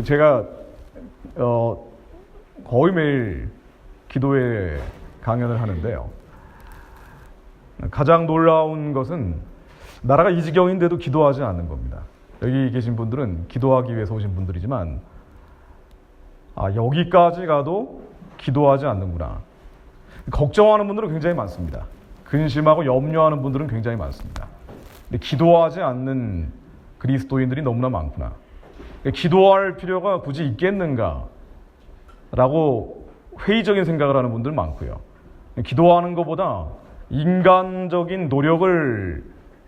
제가 거의 매일 기도회 강연을 하는데요. 가장 놀라운 것은 나라가 이 지경인데도 기도하지 않는 겁니다. 여기 계신 분들은 기도하기 위해서 오신 분들이지만 여기까지 가도 기도하지 않는구나. 걱정하는 분들은 굉장히 많습니다. 근심하고 염려하는 분들은 굉장히 많습니다. 근데 기도하지 않는 그리스도인들이 너무나 많구나. 기도할 필요가 굳이 있겠는가? 라고 회의적인 생각을 하는 분들 많고요. 기도하는 것보다 인간적인 노력을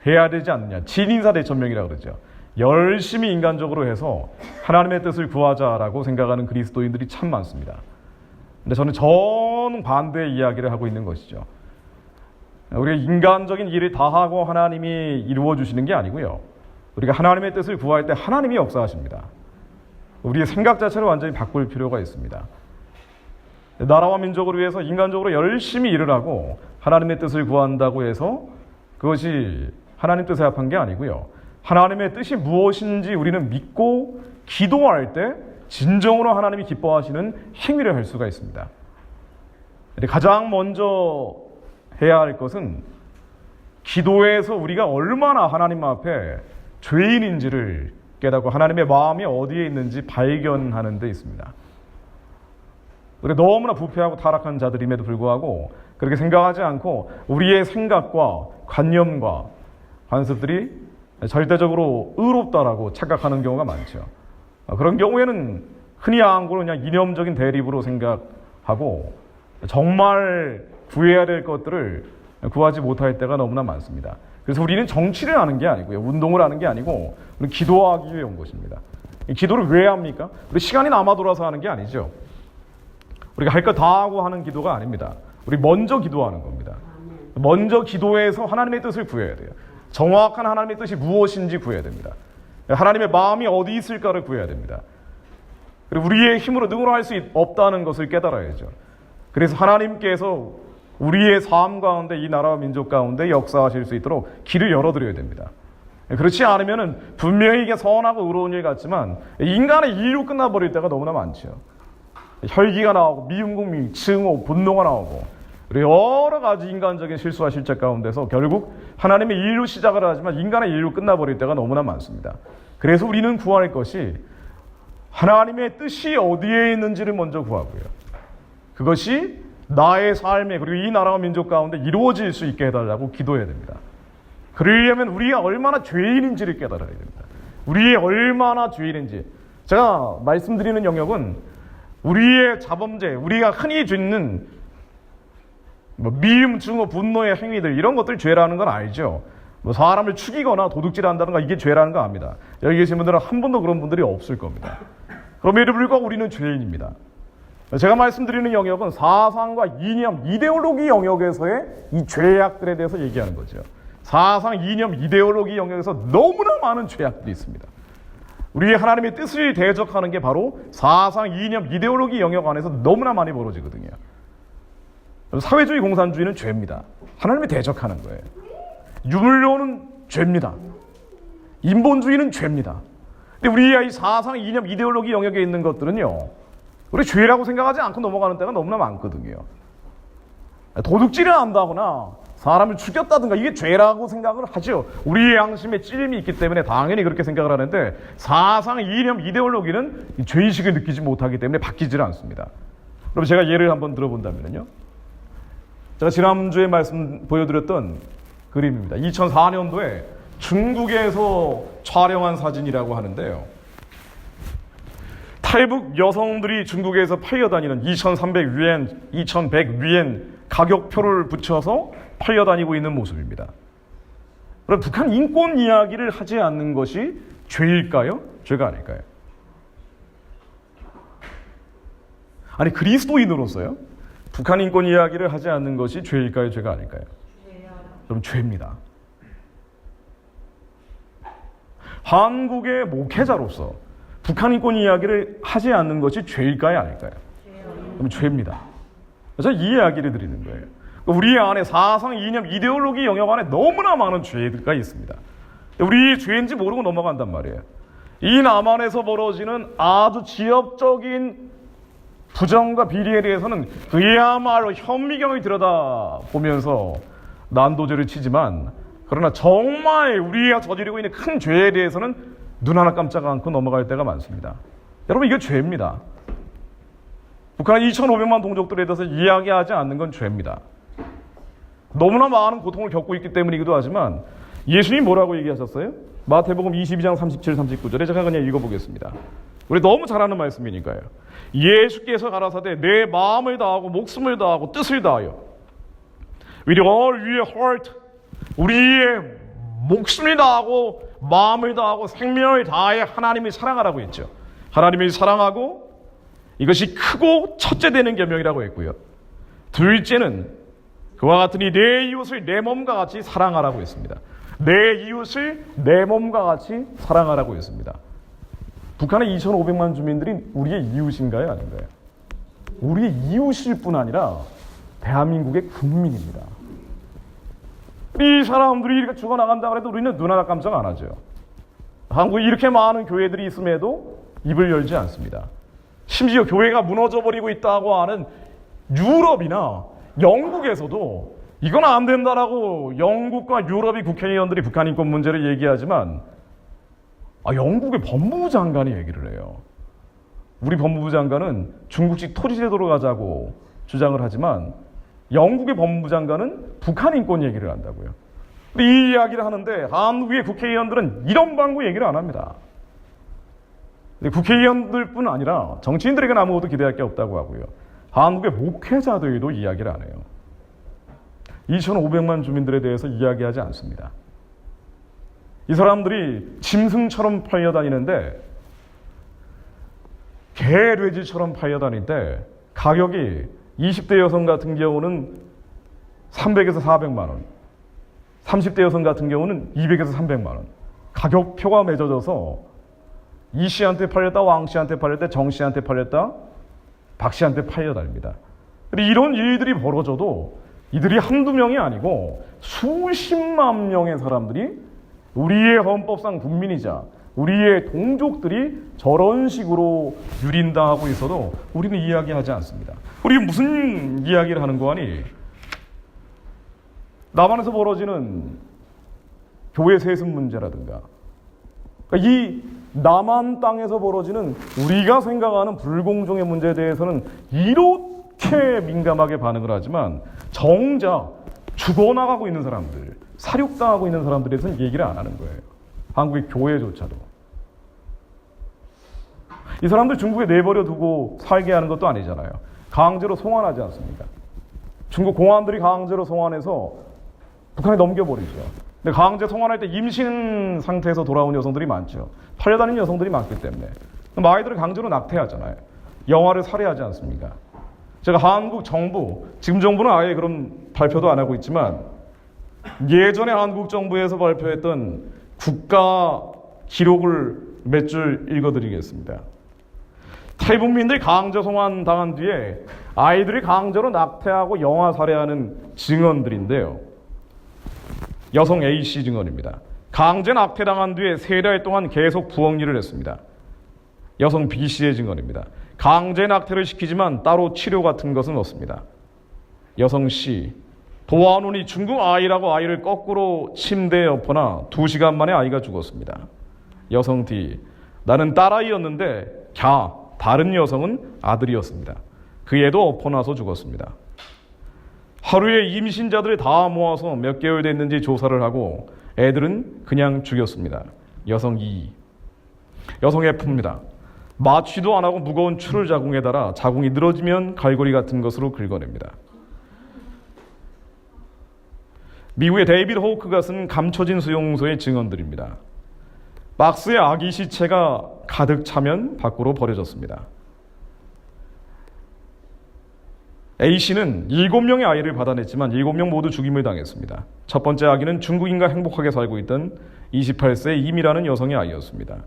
해야 되지 않느냐. 진인사대천명이라고 그러죠. 열심히 인간적으로 해서 하나님의 뜻을 구하자라고 생각하는 그리스도인들이 참 많습니다. 근데 저는 정반대의 이야기를 하고 있는 것이죠. 우리가 인간적인 일을 다 하고 하나님이 이루어 주시는 게 아니고요. 우리가 하나님의 뜻을 구할 때 하나님이 역사하십니다. 우리의 생각 자체를 완전히 바꿀 필요가 있습니다. 나라와 민족을 위해서 인간적으로 열심히 일을 하고 하나님의 뜻을 구한다고 해서 그것이 하나님 뜻에 합한 게 아니고요. 하나님의 뜻이 무엇인지 우리는 믿고 기도할 때 진정으로 하나님이 기뻐하시는 행위를 할 수가 있습니다. 가장 먼저 해야 할 것은 기도에서 우리가 얼마나 하나님 앞에 죄인인지를 깨닫고 하나님의 마음이 어디에 있는지 발견하는 데 있습니다. 우리가 너무나 부패하고 타락한 자들임에도 불구하고 그렇게 생각하지 않고 우리의 생각과 관념과 관습들이 절대적으로 의롭다라고 착각하는 경우가 많죠. 그런 경우에는 흔히 안고는 그냥 이념적인 대립으로 생각하고 정말 구해야 될 것들을 구하지 못할 때가 너무나 많습니다. 그래서 우리는 정치를 하는 게 아니고요. 운동을 하는 게 아니고 우리는 기도하기 위해 온 것입니다. 기도를 왜 합니까? 우리 시간이 남아 돌아서 하는 게 아니죠. 우리가 할 것 다 하고 하는 기도가 아닙니다. 우리 먼저 기도하는 겁니다. 먼저 기도해서 하나님의 뜻을 구해야 돼요. 정확한 하나님의 뜻이 무엇인지 구해야 됩니다. 하나님의 마음이 어디 있을까를 구해야 됩니다. 그리고 우리의 힘으로 능으로 할 수 없다는 것을 깨달아야죠. 그래서 하나님께서 우리의 삶 가운데 이 나라와 민족 가운데 역사하실 수 있도록 길을 열어드려야 됩니다. 그렇지 않으면 분명히 이게 선하고 의로운 일 같지만 인간의 일로 끝나버릴 때가 너무나 많죠. 혈기가 나오고 미움국, 증오, 분노가 나오고 여러 가지 인간적인 실수와 실책 가운데서 결국 하나님의 일로 시작을 하지만 인간의 일로 끝나버릴 때가 너무나 많습니다. 그래서 우리는 구할 것이 하나님의 뜻이 어디에 있는지를 먼저 구하고요. 그것이 나의 삶에 그리고 이 나라와 민족 가운데 이루어질 수 있게 해달라고 기도해야 됩니다. 그러려면 우리가 얼마나 죄인인지를 깨달아야 됩니다. 우리의 얼마나 죄인인지. 제가 말씀드리는 영역은 우리의 자범죄, 우리가 흔히 짓는 미움, 증오, 분노의 행위들 이런 것들 죄라는 건 알죠. 사람을 죽이거나 도둑질한다는 거 이게 죄라는 거 압니다. 여기 계신 분들은 한 번도 그런 분들이 없을 겁니다. 그럼에도 불구하고 우리는 죄인입니다. 제가 말씀드리는 영역은 사상과 이념, 이데올로기 영역에서의 이 죄악들에 대해서 얘기하는 거죠. 사상, 이념, 이데올로기 영역에서 너무나 많은 죄악들이 있습니다. 우리의 하나님의 뜻을 대적하는 게 바로 사상, 이념, 이데올로기 영역 안에서 너무나 많이 벌어지거든요. 사회주의 공산주의는 죄입니다. 하나님을 대적하는 거예요. 유물론은 죄입니다. 인본주의는 죄입니다. 근데 우리의 이 사상, 이념, 이데올로기 영역에 있는 것들은요, 우리 죄라고 생각하지 않고 넘어가는 때가 너무나 많거든요. 도둑질을 한다거나 사람을 죽였다든가 이게 죄라고 생각을 하죠. 우리의 양심에 찔림이 있기 때문에 당연히 그렇게 생각을 하는데 사상, 이념, 이데올로기는 죄의식을 느끼지 못하기 때문에 바뀌질 않습니다. 그럼 제가 예를 한번 들어본다면요. 제가 지난주에 말씀 보여드렸던 그림입니다. 2004년도에 중국에서 촬영한 사진이라고 하는데요. 탈북 여성들이 중국에서 팔려다니는 2,300위엔, 2,100위엔 가격표를 붙여서 팔려다니고 있는 모습입니다. 그럼 북한 인권 이야기를 하지 않는 것이 죄일까요? 죄가 아닐까요? 아니 그리스도인으로서요? 북한 인권 이야기를 하지 않는 것이 죄일까요? 죄가 아닐까요? 그럼 죄입니다. 한국의 목회자로서 북한 인권 이야기를 하지 않는 것이 죄일까요? 아닐까요? 그럼 죄입니다. 그래서 이 이야기를 드리는 거예요. 우리 안에 사상, 이념, 이데올로기 영역 안에 너무나 많은 죄가 있습니다. 우리 죄인지 모르고 넘어간단 말이에요. 이 남한에서 벌어지는 아주 지엽적인 부정과 비리에 대해서는 그야말로 현미경을 들여다보면서 난도질을 치지만, 그러나 정말 우리가 저지르고 있는 큰 죄에 대해서는 눈 하나 깜짝 않고 넘어갈 때가 많습니다. 여러분, 이게 죄입니다. 북한의 2,500만 동족들에 대해서 이야기하지 않는 건 죄입니다. 너무나 많은 고통을 겪고 있기 때문이기도 하지만, 예수님이 뭐라고 얘기하셨어요? 마태복음 22장 37, 39절에 제가 그냥 읽어보겠습니다. 우리 너무 잘 아는 말씀이니까요. 예수께서 가라사대 내 마음을 다하고 목숨을 다하고 뜻을 다하여 with all your heart, 우리의 목숨을 다하고 마음을 다하고 생명을 다하여 하나님을 사랑하라고 했죠. 하나님을 사랑하고, 이것이 크고 첫째 되는 계명이라고 했고요. 둘째는 그와 같으니 내 이웃을 내 몸과 같이 사랑하라고 했습니다. 내 이웃을 내 몸과 같이 사랑하라고 했습니다. 북한의 2,500만 주민들이 우리의 이웃인가요? 아닌가요? 우리의 이웃일 뿐 아니라 대한민국의 국민입니다. 이 사람들이 이렇게 죽어나간다고 해도 우리는 눈 하나 깜짝 안 하죠. 한국에 이렇게 많은 교회들이 있음에도 입을 열지 않습니다. 심지어 교회가 무너져버리고 있다고 하는 유럽이나 영국에서도 이건 안 된다라고 영국과 유럽의 국회의원들이 북한 인권 문제를 얘기하지만, 영국의 법무부 장관이 얘기를 해요. 우리 법무부 장관은 중국식 토지제도로 가자고 주장을 하지만, 영국의 법무부 장관은 북한 인권 얘기를 한다고요. 이 이야기를 하는데 한국의 국회의원들은 이런 방구 얘기를 안 합니다. 국회의원들뿐 아니라 정치인들에게는 아무것도 기대할 게 없다고 하고요. 한국의 목회자들도 이야기를 안 해요. 2,500만 주민들에 대해서 이야기하지 않습니다. 이 사람들이 짐승처럼 팔려다니는데, 개돼지처럼 팔려다니는데 가격이 20대 여성 같은 경우는 300에서 400만 원, 30대 여성 같은 경우는 200에서 300만 원. 가격표가 맺어져서 이 씨한테 팔렸다, 왕 씨한테 팔렸다, 정 씨한테 팔렸다, 박 씨한테 팔려다닙니다. 이런 일들이 벌어져도 이들이 한두 명이 아니고 수십만 명의 사람들이 우리의 헌법상 국민이자 우리의 동족들이 저런 식으로 유린당하고 있어도 우리는 이야기하지 않습니다. 우리 무슨 이야기를 하는 거아니? 남한에서 벌어지는 교회 세습 문제라든가, 그러니까 이 남한 땅에서 벌어지는 우리가 생각하는 불공정의 문제에 대해서는 이렇게 민감하게 반응을 하지만, 정작 죽어나가고 있는 사람들, 사륙당하고 있는 사람들에 대해서는 얘기를 안 하는 거예요. 한국의 교회조차도. 이 사람들 중국에 내버려 두고 살게 하는 것도 아니잖아요. 강제로 송환하지 않습니까? 중국 공안들이 강제로 송환해서 북한에 넘겨버리죠. 근데 강제 송환할 때 임신 상태에서 돌아온 여성들이 많죠. 팔려다니는 여성들이 많기 때문에. 아이들을 강제로 낙태하잖아요. 영아를 살해하지 않습니까? 제가 한국 정부, 지금 정부는 아예 그런 발표도 안 하고 있지만, 예전에 한국 정부에서 발표했던 국가 기록을 몇 줄 읽어드리겠습니다. 탈북민들이 강제 송환 당한 뒤에 아이들이 강제로 낙태하고 영아 살해하는 증언들인데요. 여성 A씨 증언입니다. 강제 낙태당한 뒤에 3달 동안 계속 부엌 일을 했습니다. 여성 B씨의 증언입니다. 강제 낙태를 시키지만 따로 치료 같은 것은 없습니다. 여성 C, 도와노니 중국 아이라고 아이를 거꾸로 침대에 엎어나 2시간 만에 아이가 죽었습니다. 여성 D, 나는 딸아이였는데 다른 여성은 아들이었습니다. 그 애도 엎어나서 죽었습니다. 하루에 임신자들을 다 모아서 몇 개월 됐는지 조사를 하고 애들은 그냥 죽였습니다. 여성 E, 여성 F입니다. 마취도 안 하고 무거운 추를 자궁에 달아 자궁이 늘어지면 갈고리 같은 것으로 긁어냅니다. 미국의 데이비드 호크가 쓴 감춰진 수용소의 증언들입니다. 박스에 아기 시체가 가득 차면 밖으로 버려졌습니다. A씨는 7명의 아이를 받아냈지만 7명 모두 죽임을 당했습니다. 첫 번째 아기는 중국인과 행복하게 살고 있던 28세 임이라는 여성의 아이였습니다.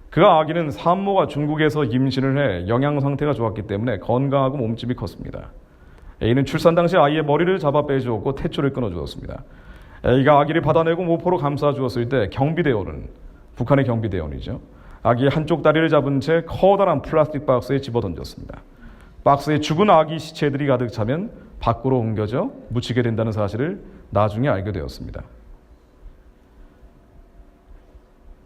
그 아기는 산모가 중국에서 임신을 해 영양 상태가 좋았기 때문에 건강하고 몸집이 컸습니다. A는 출산 당시 아이의 머리를 잡아 빼주었고 탯줄을 끊어주었습니다. A가 아기를 받아내고 모포로 감싸주었을 때 경비대원은, 북한의 경비대원이죠, 아기의 한쪽 다리를 잡은 채 커다란 플라스틱 박스에 집어던졌습니다. 박스에 죽은 아기 시체들이 가득 차면 밖으로 옮겨져 묻히게 된다는 사실을 나중에 알게 되었습니다.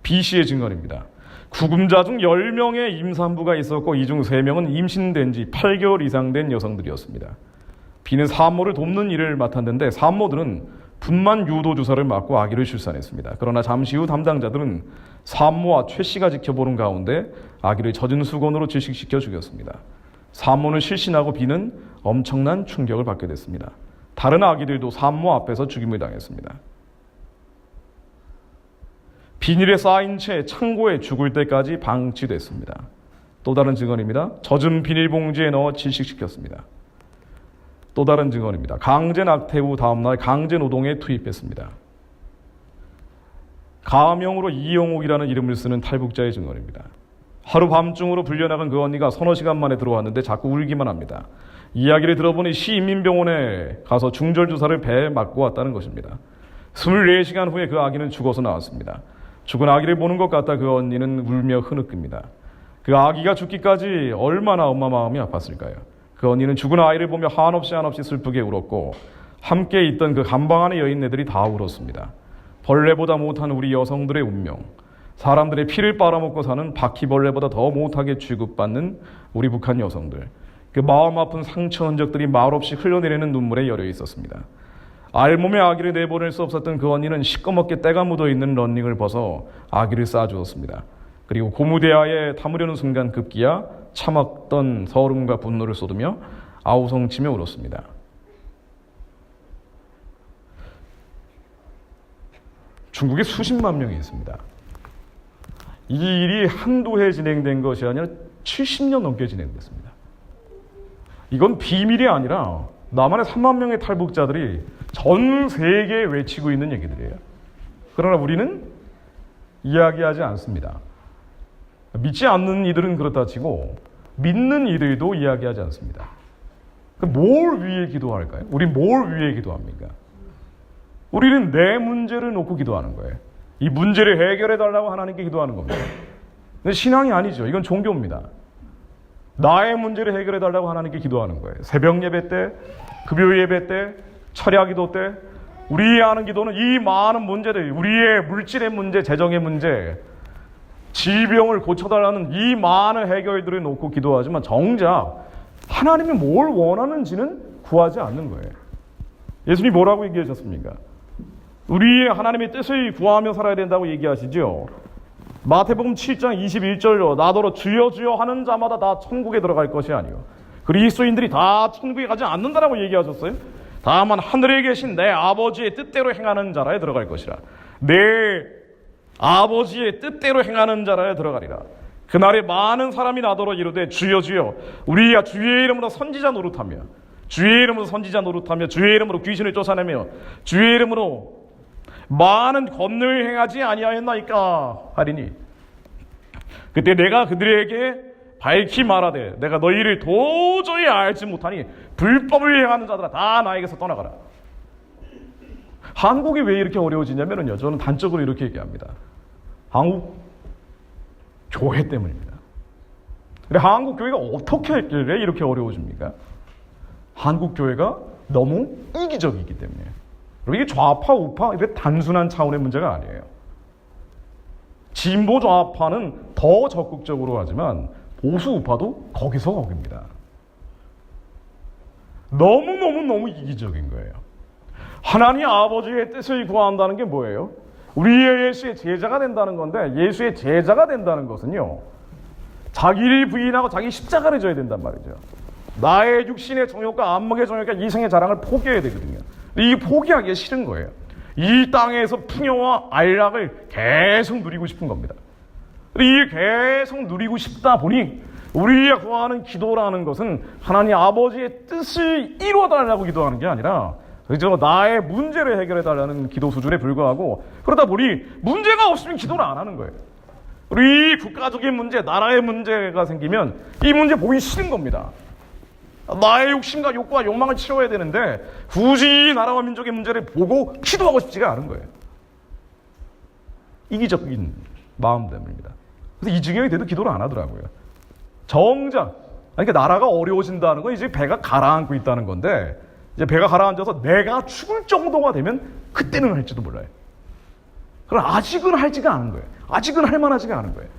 B씨의 증언입니다. 구금자 중 10명의 임산부가 있었고 이 중 3명은 임신된 지 8개월 이상 된 여성들이었습니다. B는 산모를 돕는 일을 맡았는데 산모들은 분만 유도 주사를 맞고 아기를 출산했습니다. 그러나 잠시 후 담당자들은 산모와 최 씨가 지켜보는 가운데 아기를 젖은 수건으로 질식시켜 죽였습니다. 산모는 실신하고 B는 엄청난 충격을 받게 됐습니다. 다른 아기들도 산모 앞에서 죽임을 당했습니다. 비닐에 쌓인 채 창고에 죽을 때까지 방치됐습니다. 또 다른 증언입니다. 젖은 비닐봉지에 넣어 질식시켰습니다. 또 다른 증언입니다. 강제 낙태 후 다음날 강제 노동에 투입했습니다. 가명으로 이영옥이라는 이름을 쓰는 탈북자의 증언입니다. 하루 밤중으로 불려나간 그 언니가 서너 시간 만에 들어왔는데 자꾸 울기만 합니다. 이야기를 들어보니 시인민병원에 가서 중절주사를 배에 맞고 왔다는 것입니다. 24시간 후에 그 아기는 죽어서 나왔습니다. 죽은 아기를 보는 것 같다 그 언니는 울며 흐느낍니다. 그 아기가 죽기까지 얼마나 엄마 마음이 아팠을까요? 그 언니는 죽은 아이를 보며 한없이 슬프게 울었고 함께 있던 그 감방 안의 여인네들이 다 울었습니다. 벌레보다 못한 우리 여성들의 운명, 사람들의 피를 빨아먹고 사는 바퀴벌레보다 더 못하게 취급받는 우리 북한 여성들, 그 마음 아픈 상처 흔적들이 말없이 흘러내리는 눈물에 여려 있었습니다. 알몸에 아기를 내보낼 수 없었던 그 언니는 시꺼멓게 때가 묻어있는 런닝을 벗어 아기를 싸주었습니다. 그리고 고무대야에 담으려는 순간 급기야 참았던 서름과 분노를 쏟으며 아우성치며 울었습니다. 중국에 수십만 명이 있습니다. 이 일이 한두 해 진행된 것이 아니라 70년 넘게 진행됐습니다. 이건 비밀이 아니라 남한의 3만 명의 탈북자들이 전 세계에 외치고 있는 얘기들이에요. 그러나 우리는 이야기하지 않습니다. 믿지 않는 이들은 그렇다 치고 믿는 이들도 이야기하지 않습니다. 뭘 위해 기도할까요? 우리 뭘 위해 기도합니까? 우리는 내 문제를 놓고 기도하는 거예요. 이 문제를 해결해 달라고 하나님께 기도하는 겁니다. 근데 신앙이 아니죠. 이건 종교입니다. 나의 문제를 해결해 달라고 하나님께 기도하는 거예요. 새벽 예배 때, 금요 예배 때, 철야 기도 때 우리의 하는 기도는 이 많은 문제들, 우리의 물질의 문제, 재정의 문제, 질병을 고쳐달라는 이 많은 해결들을 놓고 기도하지만 정작 하나님이 뭘 원하는지는 구하지 않는 거예요. 예수님이 뭐라고 얘기하셨습니까? 우리의 하나님의 뜻을 구하며 살아야 된다고 얘기하시죠. 마태복음 7장 21절로 나더러 주여 주여 하는 자마다 다 천국에 들어갈 것이 아니요 그리스도인들이 다 천국에 가지 않는다라고 얘기하셨어요. 다만 하늘에 계신 내 아버지의 뜻대로 행하는 자라에 들어갈 것이라. 내 아버지의 뜻대로 행하는 자라에 들어가리라. 그날에 많은 사람이 나더러 이르되 주여 주여 우리야 주의 이름으로 선지자 노릇하며 주의 이름으로 선지자 노릇하며 주의 이름으로 귀신을 쫓아내며 주의 이름으로 많은 권능을 행하지 아니하였나이까 하리니 그때 내가 그들에게 밝히 말하되 내가 너희를 도저히 알지 못하니 불법을 행하는 자들아 다 나에게서 떠나가라. 한국이 왜 이렇게 어려워지냐면요, 저는 단적으로 이렇게 얘기합니다. 한국 교회 때문입니다. 근데 한국 교회가 어떻게 했길래 이렇게 어려워집니까? 한국 교회가 너무 이기적이기 때문에. 그리고 이게 좌파 우파 이게 단순한 차원의 문제가 아니에요. 진보 좌파는 더 적극적으로 하지만 보수 우파도 거기서 거깁니다. 너무 이기적인 거예요. 하나님 아버지의 뜻을 구한다는 게 뭐예요? 우리의 예수의 제자가 된다는 건데, 예수의 제자가 된다는 것은요, 자기를 부인하고 자기 십자가를 져야 된단 말이죠. 나의 육신의 정욕과 안목의 정욕과 이생의 자랑을 포기해야 되거든요. 이 포기하기가 싫은 거예요. 이 땅에서 풍요와 안락을 계속 누리고 싶은 겁니다. 이게 계속 누리고 싶다 보니 우리가 구하는 기도라는 것은 하나님 아버지의 뜻을 이루어달라고 기도하는 게 아니라 그저 나의 문제를 해결해달라는 기도 수준에 불과하고, 그러다 보니 문제가 없으면 기도를 안 하는 거예요. 우리 국가적인 문제, 나라의 문제가 생기면 이 문제 보기 싫은 겁니다. 나의 욕심과 욕구와 욕망을 채워야 되는데 굳이 나라와 민족의 문제를 보고 기도하고 싶지가 않은 거예요. 이기적인 마음 때문입니다. 그래서 이 지경이 돼도 기도를 안 하더라고요. 정작 그러니까 나라가 어려워진다는 건 이제 배가 가라앉고 있다는 건데 이제 배가 가라앉아서 내가 죽을 정도가 되면 그때는 할지도 몰라요. 그럼 아직은 할지가 않은 거예요. 아직은 할 만하지가 않은 거예요.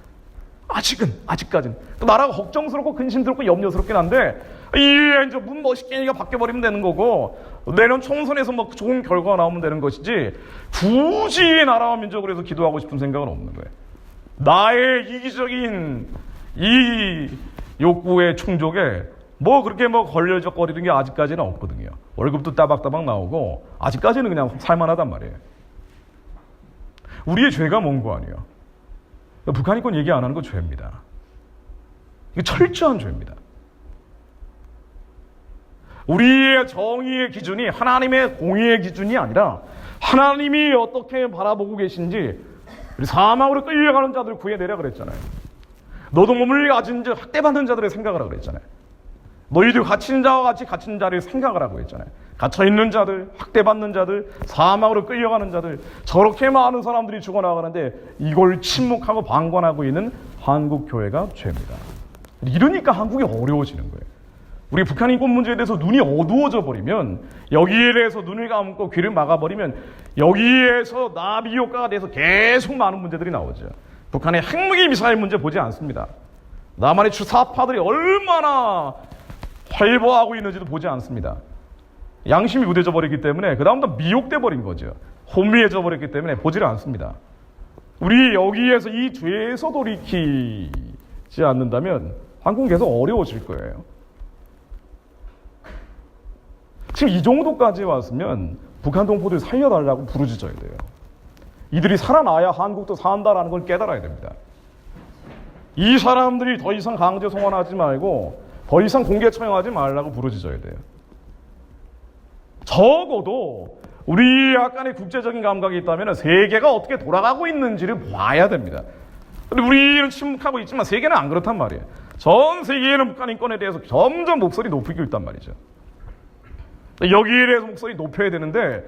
아직까지는. 또 나라가 걱정스럽고 근심스럽고 염려스럽긴 한데 이제 문 멋있게니까 바뀌어버리면 되는 거고 내년 총선에서 뭐 좋은 결과가 나오면 되는 것이지 굳이 나라와 민족을 위해서 기도하고 싶은 생각은 없는 거예요. 나의 이기적인 이 욕구의 충족에 뭐 그렇게 뭐 걸려적거리는 게 아직까지는 없거든요. 월급도 따박따박 나오고 아직까지는 그냥 살만하단 말이에요. 우리의 죄가 뭔 거 아니에요. 북한인권 얘기 안 하는 건 죄입니다. 이게 철저한 죄입니다. 우리의 정의의 기준이 하나님의 공의의 기준이 아니라 하나님이 어떻게 바라보고 계신지 우리 사망으로 끌려가는 자들 구해내라 그랬잖아요. 노동범을 가진 자, 학대받는 자들의 생각을 하라고 그랬잖아요. 너희들 갇힌 자와 같이 갇힌 자를 생각을 하고 있잖아요. 갇혀있는 자들, 학대받는 자들, 사망으로 끌려가는 자들 저렇게 많은 사람들이 죽어나가는데 이걸 침묵하고 방관하고 있는 한국 교회가 죄입니다. 이러니까 한국이 어려워지는 거예요. 우리 북한 인권 문제에 대해서 눈이 어두워져 버리면 여기에 대해서 눈을 감고 귀를 막아버리면 여기에서 나비 효과가 돼서 계속 많은 문제들이 나오죠. 북한의 핵무기 미사일 문제 보지 않습니다. 남한의 주사파들이 얼마나 활보하고 있는지도 보지 않습니다. 양심이 무뎌져 버리기 때문에 그 다음부터 미혹돼 버린 거죠. 혼미해져 버렸기 때문에 보지를 않습니다. 우리 여기에서 이 죄에서 돌이키지 않는다면 한국은 계속 어려워질 거예요. 지금 이 정도까지 왔으면 북한 동포들 살려달라고 부르짖어야 돼요. 이들이 살아나야 한국도 산다라는 걸 깨달아야 됩니다. 이 사람들이 더 이상 강제 송환하지 말고 더 이상 공개 처형하지 말라고 부르짖어야 돼요. 적어도 우리 약간의 국제적인 감각이 있다면 세계가 어떻게 돌아가고 있는지를 봐야 됩니다. 근데 우리는 침묵하고 있지만 세계는 안 그렇단 말이에요. 전 세계에는 북한 인권에 대해서 점점 목소리 높이고 있단 말이죠. 여기에 대해서 목소리 높여야 되는데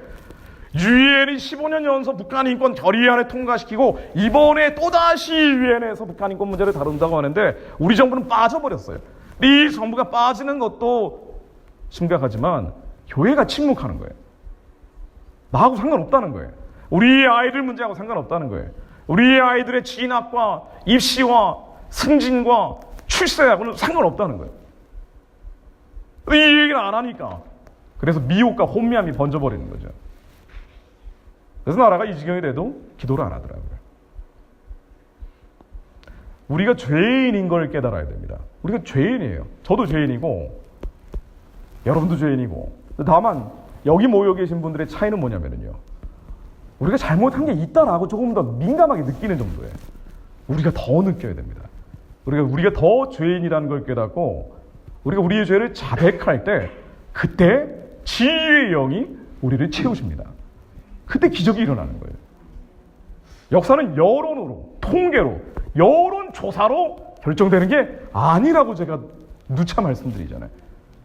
유엔이 15년 연속 북한 인권 결의안을 통과시키고 이번에 또다시 유엔에서 북한 인권 문제를 다룬다고 하는데 우리 정부는 빠져버렸어요. 이 정부가 빠지는 것도 심각하지만 교회가 침묵하는 거예요. 나하고 상관없다는 거예요. 우리 아이들 문제하고 상관없다는 거예요. 우리 아이들의 진학과 입시와 승진과 출세하고는 상관없다는 거예요. 이 얘기를 안 하니까 그래서 미혹과 혼미함이 번져버리는 거죠. 그래서 나라가 이 지경이 돼도 기도를 안 하더라고요. 우리가 죄인인 걸 깨달아야 됩니다. 우리가 죄인이에요. 저도 죄인이고 여러분도 죄인이고 다만 여기 모여 계신 분들의 차이는 뭐냐면요. 우리가 잘못한 게 있다라고 조금 더 민감하게 느끼는 정도예요. 우리가 더 느껴야 됩니다. 우리가 더 죄인이라는 걸 깨닫고 우리가 우리의 죄를 자백할 때 그때 지혜의 영이 우리를 채우십니다. 그때 기적이 일어나는 거예요. 역사는 여론으로, 통계로, 여론조사로 결정되는 게 아니라고 제가 누차 말씀드리잖아요.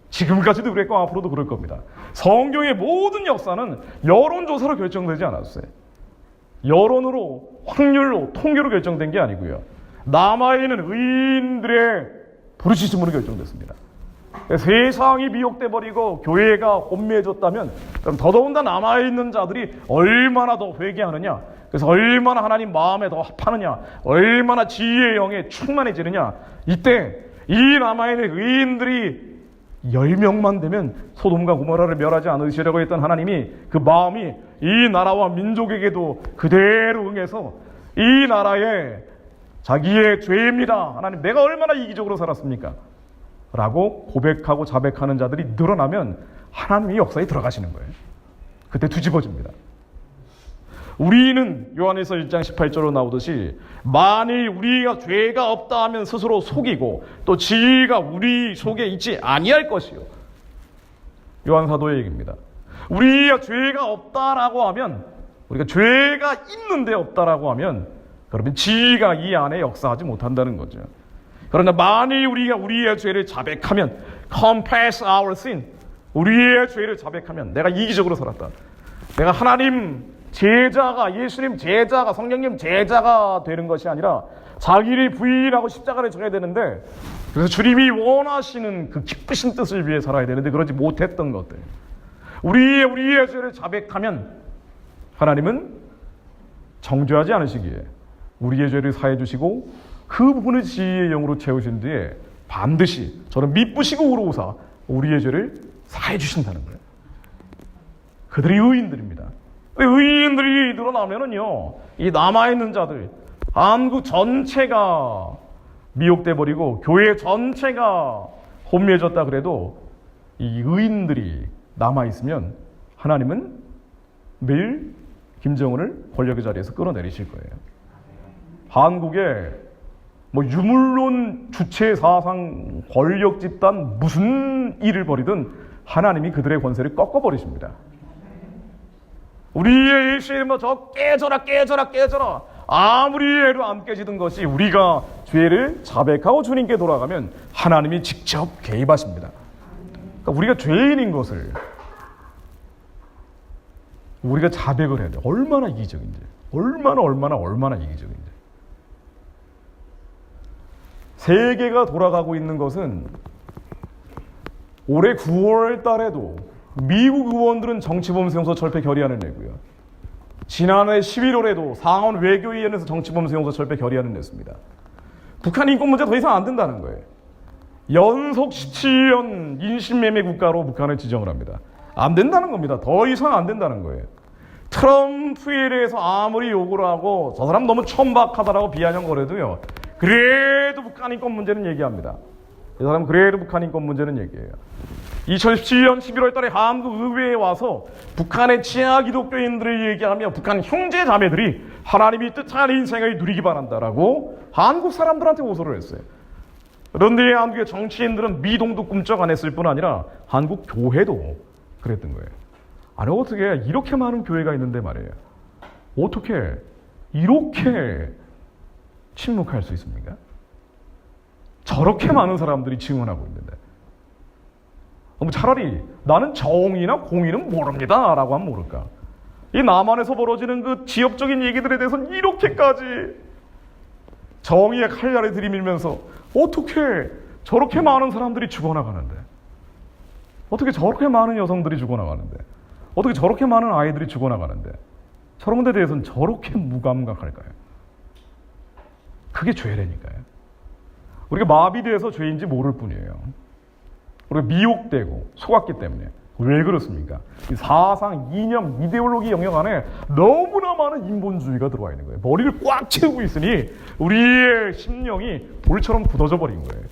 지금까지도 그랬고 앞으로도 그럴 겁니다. 성경의 모든 역사는 여론조사로 결정되지 않았어요. 여론으로, 확률로, 통계로 결정된 게 아니고요. 남아있는 의인들의 부르짖음으로 결정됐습니다. 세상이 미혹돼 버리고 교회가 혼미해졌다면 그럼 더더군다 남아있는 자들이 얼마나 더 회개하느냐, 그래서 얼마나 하나님 마음에 더 합하느냐, 얼마나 지혜의 영에 충만해지느냐. 이때 이 남아있는 의인들이 10명만 되면 소돔과 고모라를 멸하지 않으시려고 했던 하나님이 그 마음이 이 나라와 민족에게도 그대로 응해서 이 나라에 자기의 죄입니다, 하나님 내가 얼마나 이기적으로 살았습니까? 라고 고백하고 자백하는 자들이 늘어나면 하나님이 역사에 들어가시는 거예요. 그때 뒤집어집니다. 우리는 요한일서 1장 18절로 나오듯이 만일 우리가 죄가 없다 하면 스스로 속이고 또 지혜가 우리 속에 있지 아니할 것이요. 요한사도의 얘기입니다. 우리가 죄가 없다라고 하면, 우리가 죄가 있는데 없다라고 하면 그러면 지혜가 이 안에 역사하지 못한다는 거죠. 그러나 만일 우리가 우리의 죄를 자백하면 confess our sin, 우리의 죄를 자백하면 내가 이기적으로 살았다, 내가 하나님 제자가, 예수님 제자가, 성령님 제자가 되는 것이 아니라 자기를 부인하고 십자가를 져야 되는데, 그래서 주님이 원하시는 그 기쁘신 뜻을 위해 살아야 되는데 그러지 못했던 것들, 우리의 죄를 자백하면 하나님은 정죄하지 않으시기에 우리의 죄를 사해 주시고 그 부분을 지혜의 영으로 채우신 뒤에 반드시 저는 미쁘시고 의로우사 우리의 죄를 사해 주신다는 거예요. 그들이 의인들입니다. 의인들이 늘어나면은요, 이 남아있는 자들, 한국 전체가 미혹돼 버리고 교회 전체가 혼미해졌다 그래도 이 의인들이 남아있으면 하나님은 매일 김정은을 권력의 자리에서 끌어내리실 거예요. 한국에 뭐 유물론 주체 사상 권력 집단 무슨 일을 벌이든 하나님이 그들의 권세를 꺾어버리십니다. 우리의 일시에 저 깨져라 아무리 해도 안 깨지던 것이 우리가 죄를 자백하고 주님께 돌아가면 하나님이 직접 개입하십니다. 그러니까 우리가 죄인인 것을 우리가 자백을 해야 돼. 얼마나 이기적인지, 얼마나 이기적인지. 세계가 돌아가고 있는 것은 올해 9월 달에도 미국 의원들은 정치범 수용소 철폐 결의안을 내고요. 지난해 11월에도 상원 외교위원회에서 정치범 수용소 철폐 결의안을 냈습니다. 북한 인권 문제 더 이상 안 된다는 거예요. 연속 17년 인신매매 국가로 북한을 지정을 합니다. 안 된다는 겁니다. 더 이상 안 된다는 거예요. 트럼프에 대해서 아무리 욕을 하고 저 사람 너무 천박하다라고 비아냥거려도요, 그래도 북한 인권 문제는 얘기합니다. 이 사람 그래도 북한 인권 문제는 얘기해요. 2017년 11월 달에 한국 의회에 와서 북한의 치아 기독교인들을 얘기하며 북한 형제 자매들이 하나님이 뜻한 인생을 누리기 바란다라고 한국 사람들한테 호소를 했어요. 그런데 한국의 정치인들은 미동도 꿈쩍 안 했을 뿐 아니라 한국 교회도 그랬던 거예요. 아니, 어떻게 이렇게 많은 교회가 있는데 말이에요, 어떻게 이렇게 침묵할 수 있습니까? 저렇게 많은 사람들이 증언하고 있는데. 차라리 나는 정의나 공의는 모릅니다 라고 하면 모를까? 이 남한에서 벌어지는 그 지역적인 얘기들에 대해서는 이렇게까지 정의의 칼날을 들이밀면서 어떻게 저렇게 많은 사람들이 죽어나가는데, 어떻게 저렇게 많은 여성들이 죽어나가는데, 어떻게 저렇게 많은 아이들이 죽어나가는데 저런 것에 대해서는 저렇게 무감각할까요? 그게 죄라니까요. 우리가 마비돼서 죄인지 모를 뿐이에요. 우리가 미혹되고 속았기 때문에. 왜 그렇습니까? 이 사상, 이념, 이데올로기 영역 안에 너무나 많은 인본주의가 들어와 있는 거예요. 머리를 꽉 채우고 있으니 우리의 심령이 돌처럼 굳어져 버린 거예요.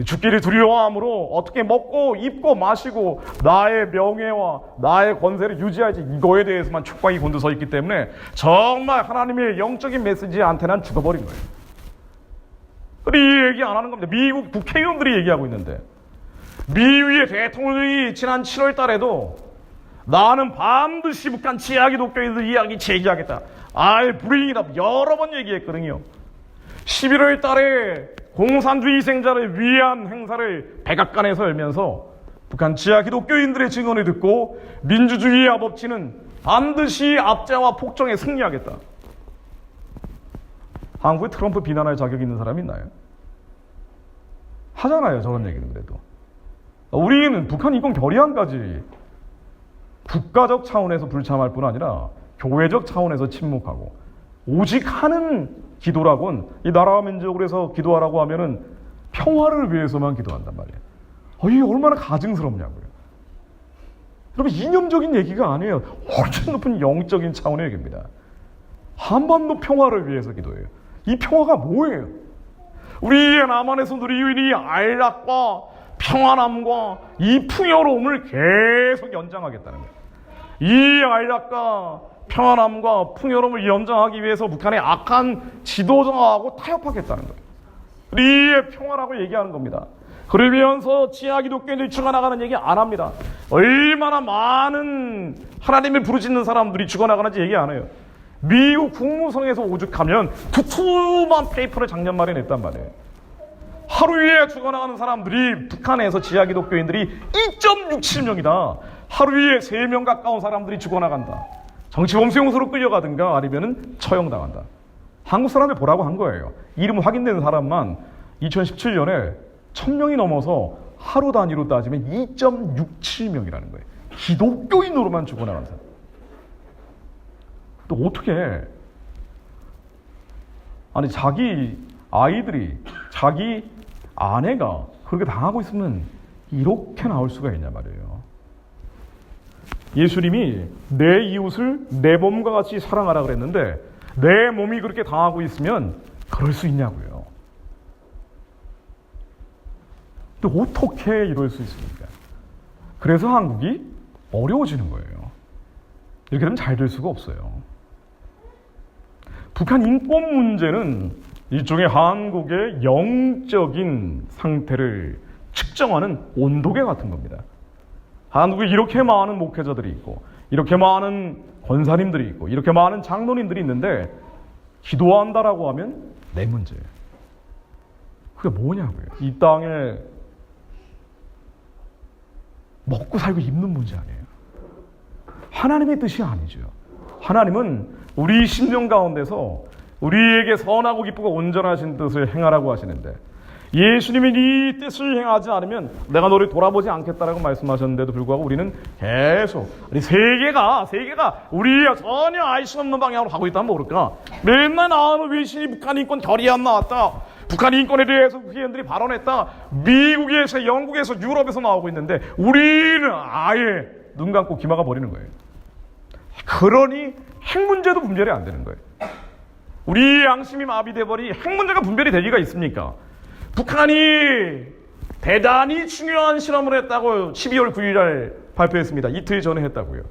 죽기를 두려워함으로 어떻게 먹고 입고 마시고 나의 명예와 나의 권세를 유지하지, 이거에 대해서만 촉각이 곤두서 있기 때문에 정말 하나님의 영적인 메시지 안테나는 죽어버린 거예요. 이 얘기 안 하는 겁니다. 미국 국회의원들이 얘기하고 있는데, 미위의 대통령이 지난 7월 달에도 나는 반드시 북한 치아 기독교인들 이야기 제기하겠다, 불행이다, 여러 번 얘기했거든요. 11월 달에 공산주의 희생자를 위한 행사를 백악관에서 열면서 북한 치아 기독교인들의 증언을 듣고 민주주의의 압업치는 반드시 압제와 폭정에 승리하겠다. 한국에 트럼프 비난할 자격이 있는 사람이 있나요? 하잖아요, 저런 얘기는. 그래도 우리는 북한 인권 결의안까지 국가적 차원에서 불참할 뿐 아니라 교회적 차원에서 침묵하고, 오직 하는 기도라곤 이 나라와 민족을 위해서 기도하라고 하면은 평화를 위해서만 기도한단 말이에요. 이게 얼마나 가증스럽냐고요. 여러분, 이념적인 얘기가 아니에요. 훨씬 높은 영적인 차원의 얘기입니다. 한반도 평화를 위해서 기도해요. 이 평화가 뭐예요? 우리의 남한에서 누리는 이 안락과 평안함과 이 풍요로움을 계속 연장하겠다는 거예요. 이 안락과 평안함과 풍요로움을 연장하기 위해서 북한의 악한 지도자하고 타협하겠다는 거예요. 우리의 평화라고 얘기하는 겁니다. 그러면서 치아 기독교인들이 죽어나가는 얘기 안 합니다. 얼마나 많은 하나님을 부르짖는 사람들이 죽어나가는지 얘기 안 해요. 미국 국무성에서 오죽하면 두툼한 페이퍼를 작년 말에 냈단 말이에요. 하루에 죽어나가는 사람들이 북한에서 지하기독교인들이 2.67명이다. 하루에 3명 가까운 사람들이 죽어나간다. 정치범수용소로 끌려가든가 아니면 처형당한다. 한국 사람들 보라고 한 거예요. 이름 확인된 사람만 2017년에 1000명이 넘어서 하루 단위로 따지면 2.67명이라는 거예요. 기독교인으로만 죽어나간 사람. 또 어떻게 아니 자기 아이들이 자기 아내가 그렇게 당하고 있으면 이렇게 나올 수가 있냐 말이에요. 예수님이 내 이웃을 내 몸과 같이 사랑하라 그랬는데 내 몸이 그렇게 당하고 있으면 그럴 수 있냐고요. 근데 어떻게 이럴 수 있습니까? 그래서 한국이 어려워지는 거예요. 이렇게 되면 잘 될 수가 없어요. 북한 인권 문제는 일종의 한국의 영적인 상태를 측정하는 온도계 같은 겁니다. 한국에 이렇게 많은 목회자들이 있고 이렇게 많은 권사님들이 있고 이렇게 많은 장로님들이 있는데 기도한다라고 하면 내 문제예요. 그게 뭐냐고요. 이 땅에 먹고 살고 입는 문제 아니에요. 하나님의 뜻이 아니죠. 하나님은 우리 심령 가운데서 우리에게 선하고 기쁘고 온전하신 뜻을 행하라고 하시는데 예수님이 이 뜻을 행하지 않으면 내가 너를 돌아보지 않겠다라고 말씀하셨는데도 불구하고 우리는 계속 우리 세계가 우리가 전혀 알 수 없는 방향으로 가고 있다면 모를까. 맨날 나오는 외신이 북한 인권 결의안 나왔다. 북한 인권에 대해서 국회의원들이 발언했다. 미국에서 영국에서 유럽에서 나오고 있는데 우리는 아예 눈 감고 귀 막아 버리는 거예요. 그러니 핵 문제도 분별이 안 되는 거예요. 우리 양심이 마비돼 버리 핵 문제가 분별이 될 리가 있습니까? 북한이 대단히 중요한 실험을 했다고 12월 9일 날 발표했습니다. 이틀 전에 했다고요.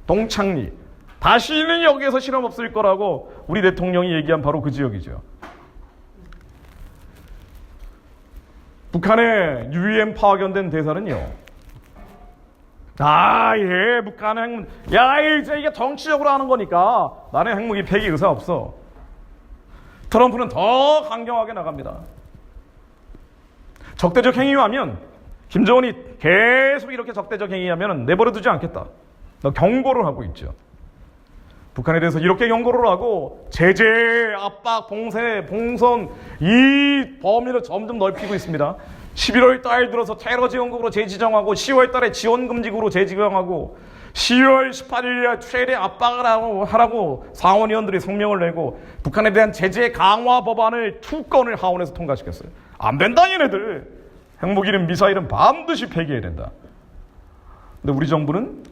동창리. 다시는 여기에서 실험 없을 거라고 우리 대통령이 얘기한 바로 그 지역이죠. 북한의 UAM 파견된 대사는요. 북한 핵문. 이제 이게 정치적으로 하는 거니까 나는 핵무기 폐기 의사 없어. 트럼프는 더 강경하게 나갑니다. 적대적 행위하면 김정은이 계속 이렇게 적대적 행위하면 내버려 두지 않겠다. 경고를 하고 있죠. 북한에 대해서 이렇게 경고를 하고 제재, 압박, 봉쇄, 봉선 이 범위를 점점 넓히고 있습니다. 11월 달 들어서 테러 지원국으로 재지정하고 10월 달에 지원금지국으로 재지정하고 10월 18일에 최대 압박을 하라고 상원의원들이 성명을 내고 북한에 대한 제재 강화 법안을 2건을 하원에서 통과시켰어요. 안 된다 얘네들. 핵무기는 미사일은 반드시 폐기해야 된다. 근데 우리 정부는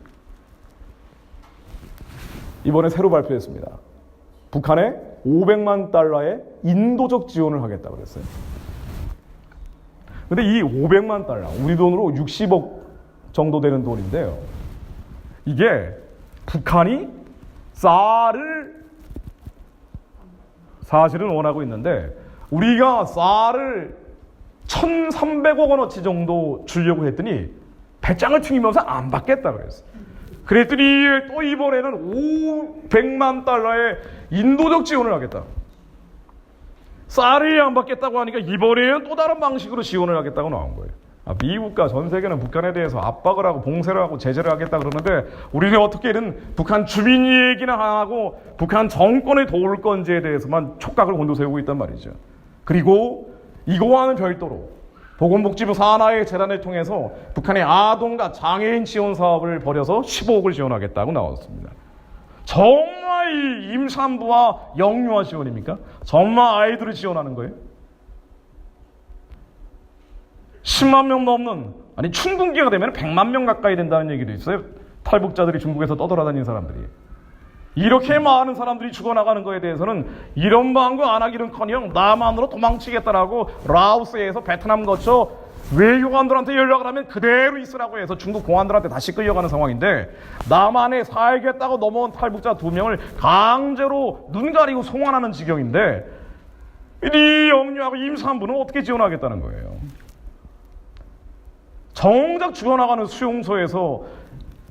이번에 새로 발표했습니다. 북한에 500만 달러의 인도적 지원을 하겠다고 그랬어요. 근데 이 500만 달러, 우리 돈으로 60억 정도 되는 돈인데요. 이게 북한이 쌀을 사실은 원하고 있는데 우리가 쌀을 1,300억 원어치 정도 주려고 했더니 배짱을 튕기면서 안 받겠다 그랬어요. 그랬더니 또 이번에는 500만 달러의 인도적 지원을 하겠다. 쌀이 안 받겠다고 하니까 이번에는 또 다른 방식으로 지원을 하겠다고 나온 거예요. 미국과 전 세계는 북한에 대해서 압박을 하고 봉쇄를 하고 제재를 하겠다 그러는데 우리는 어떻게든 북한 주민 얘기나 하고 북한 정권을 도울 건지에 대해서만 촉각을 곤두세우고 있단 말이죠. 그리고 이거와는 별도로 보건복지부 산하의 재단을 통해서 북한의 아동과 장애인 지원 사업을 벌여서 15억을 지원하겠다고 나왔습니다. 정말 이 임산부와 영유아 지원입니까? 정말 아이들을 지원하는 거예요? 10만 명 넘는, 아니 춘분기가 되면 100만 명 가까이 된다는 얘기도 있어요. 탈북자들이 중국에서 떠돌아다니는 사람들이. 이렇게 많은 사람들이 죽어나가는 거에 대해서는 이런 방구 안 하기는커녕 남한으로 도망치겠다라고 라오스에서 베트남 거쳐 외교관들한테 연락을 하면 그대로 있으라고 해서 중국 공안들한테 다시 끌려가는 상황인데 남한에 살겠다고 넘어온 탈북자 2명을 강제로 눈 가리고 송환하는 지경인데 이 영유하고 임산부는 어떻게 지원하겠다는 거예요. 정작 죽어나가는 수용소에서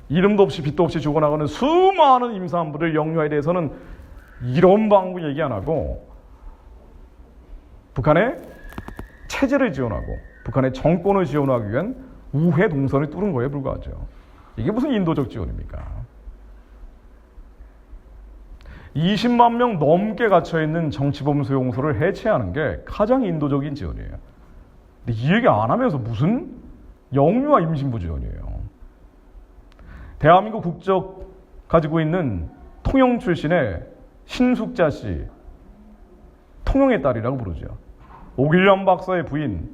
이름도 없이 빛도 없이 죽어나가는 수많은 임산부들 영유아에 대해서는 이런 방구 얘기 안 하고 북한의 체제를 지원하고 북한의 정권을 지원하기 위한 우회 동선을 뚫은 거에 불과하죠. 이게 무슨 인도적 지원입니까? 20만 명 넘게 갇혀있는 정치범 수용소를 해체하는 게 가장 인도적인 지원이에요. 근데 이 얘기 안 하면서 무슨 영유아 임신부 지원이에요. 대한민국 국적 가지고 있는 통영 출신의 신숙자 씨, 통영의 딸이라고 부르죠. 오길남 박사의 부인,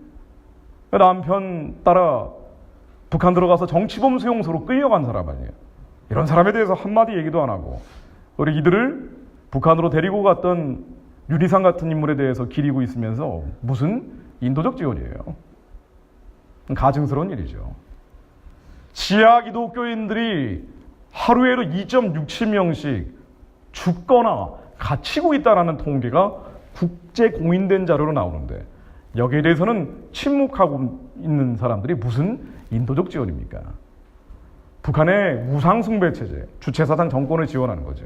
남편 따라 북한 들어가서 정치범 수용소로 끌려간 사람 아니에요. 이런 사람에 대해서 한마디 얘기도 안 하고 우리 이들을 북한으로 데리고 갔던 윤희상 같은 인물에 대해서 기리고 있으면서 무슨 인도적 지원이에요. 가증스러운 일이죠. 지하 기독교인들이 하루에도 2.67명씩 죽거나 갇히고 있다는 통계가 국제 공인된 자료로 나오는데 여기에 대해서는 침묵하고 있는 사람들이 무슨 인도적 지원입니까? 북한의 우상숭배 체제, 주체사상 정권을 지원하는 거죠.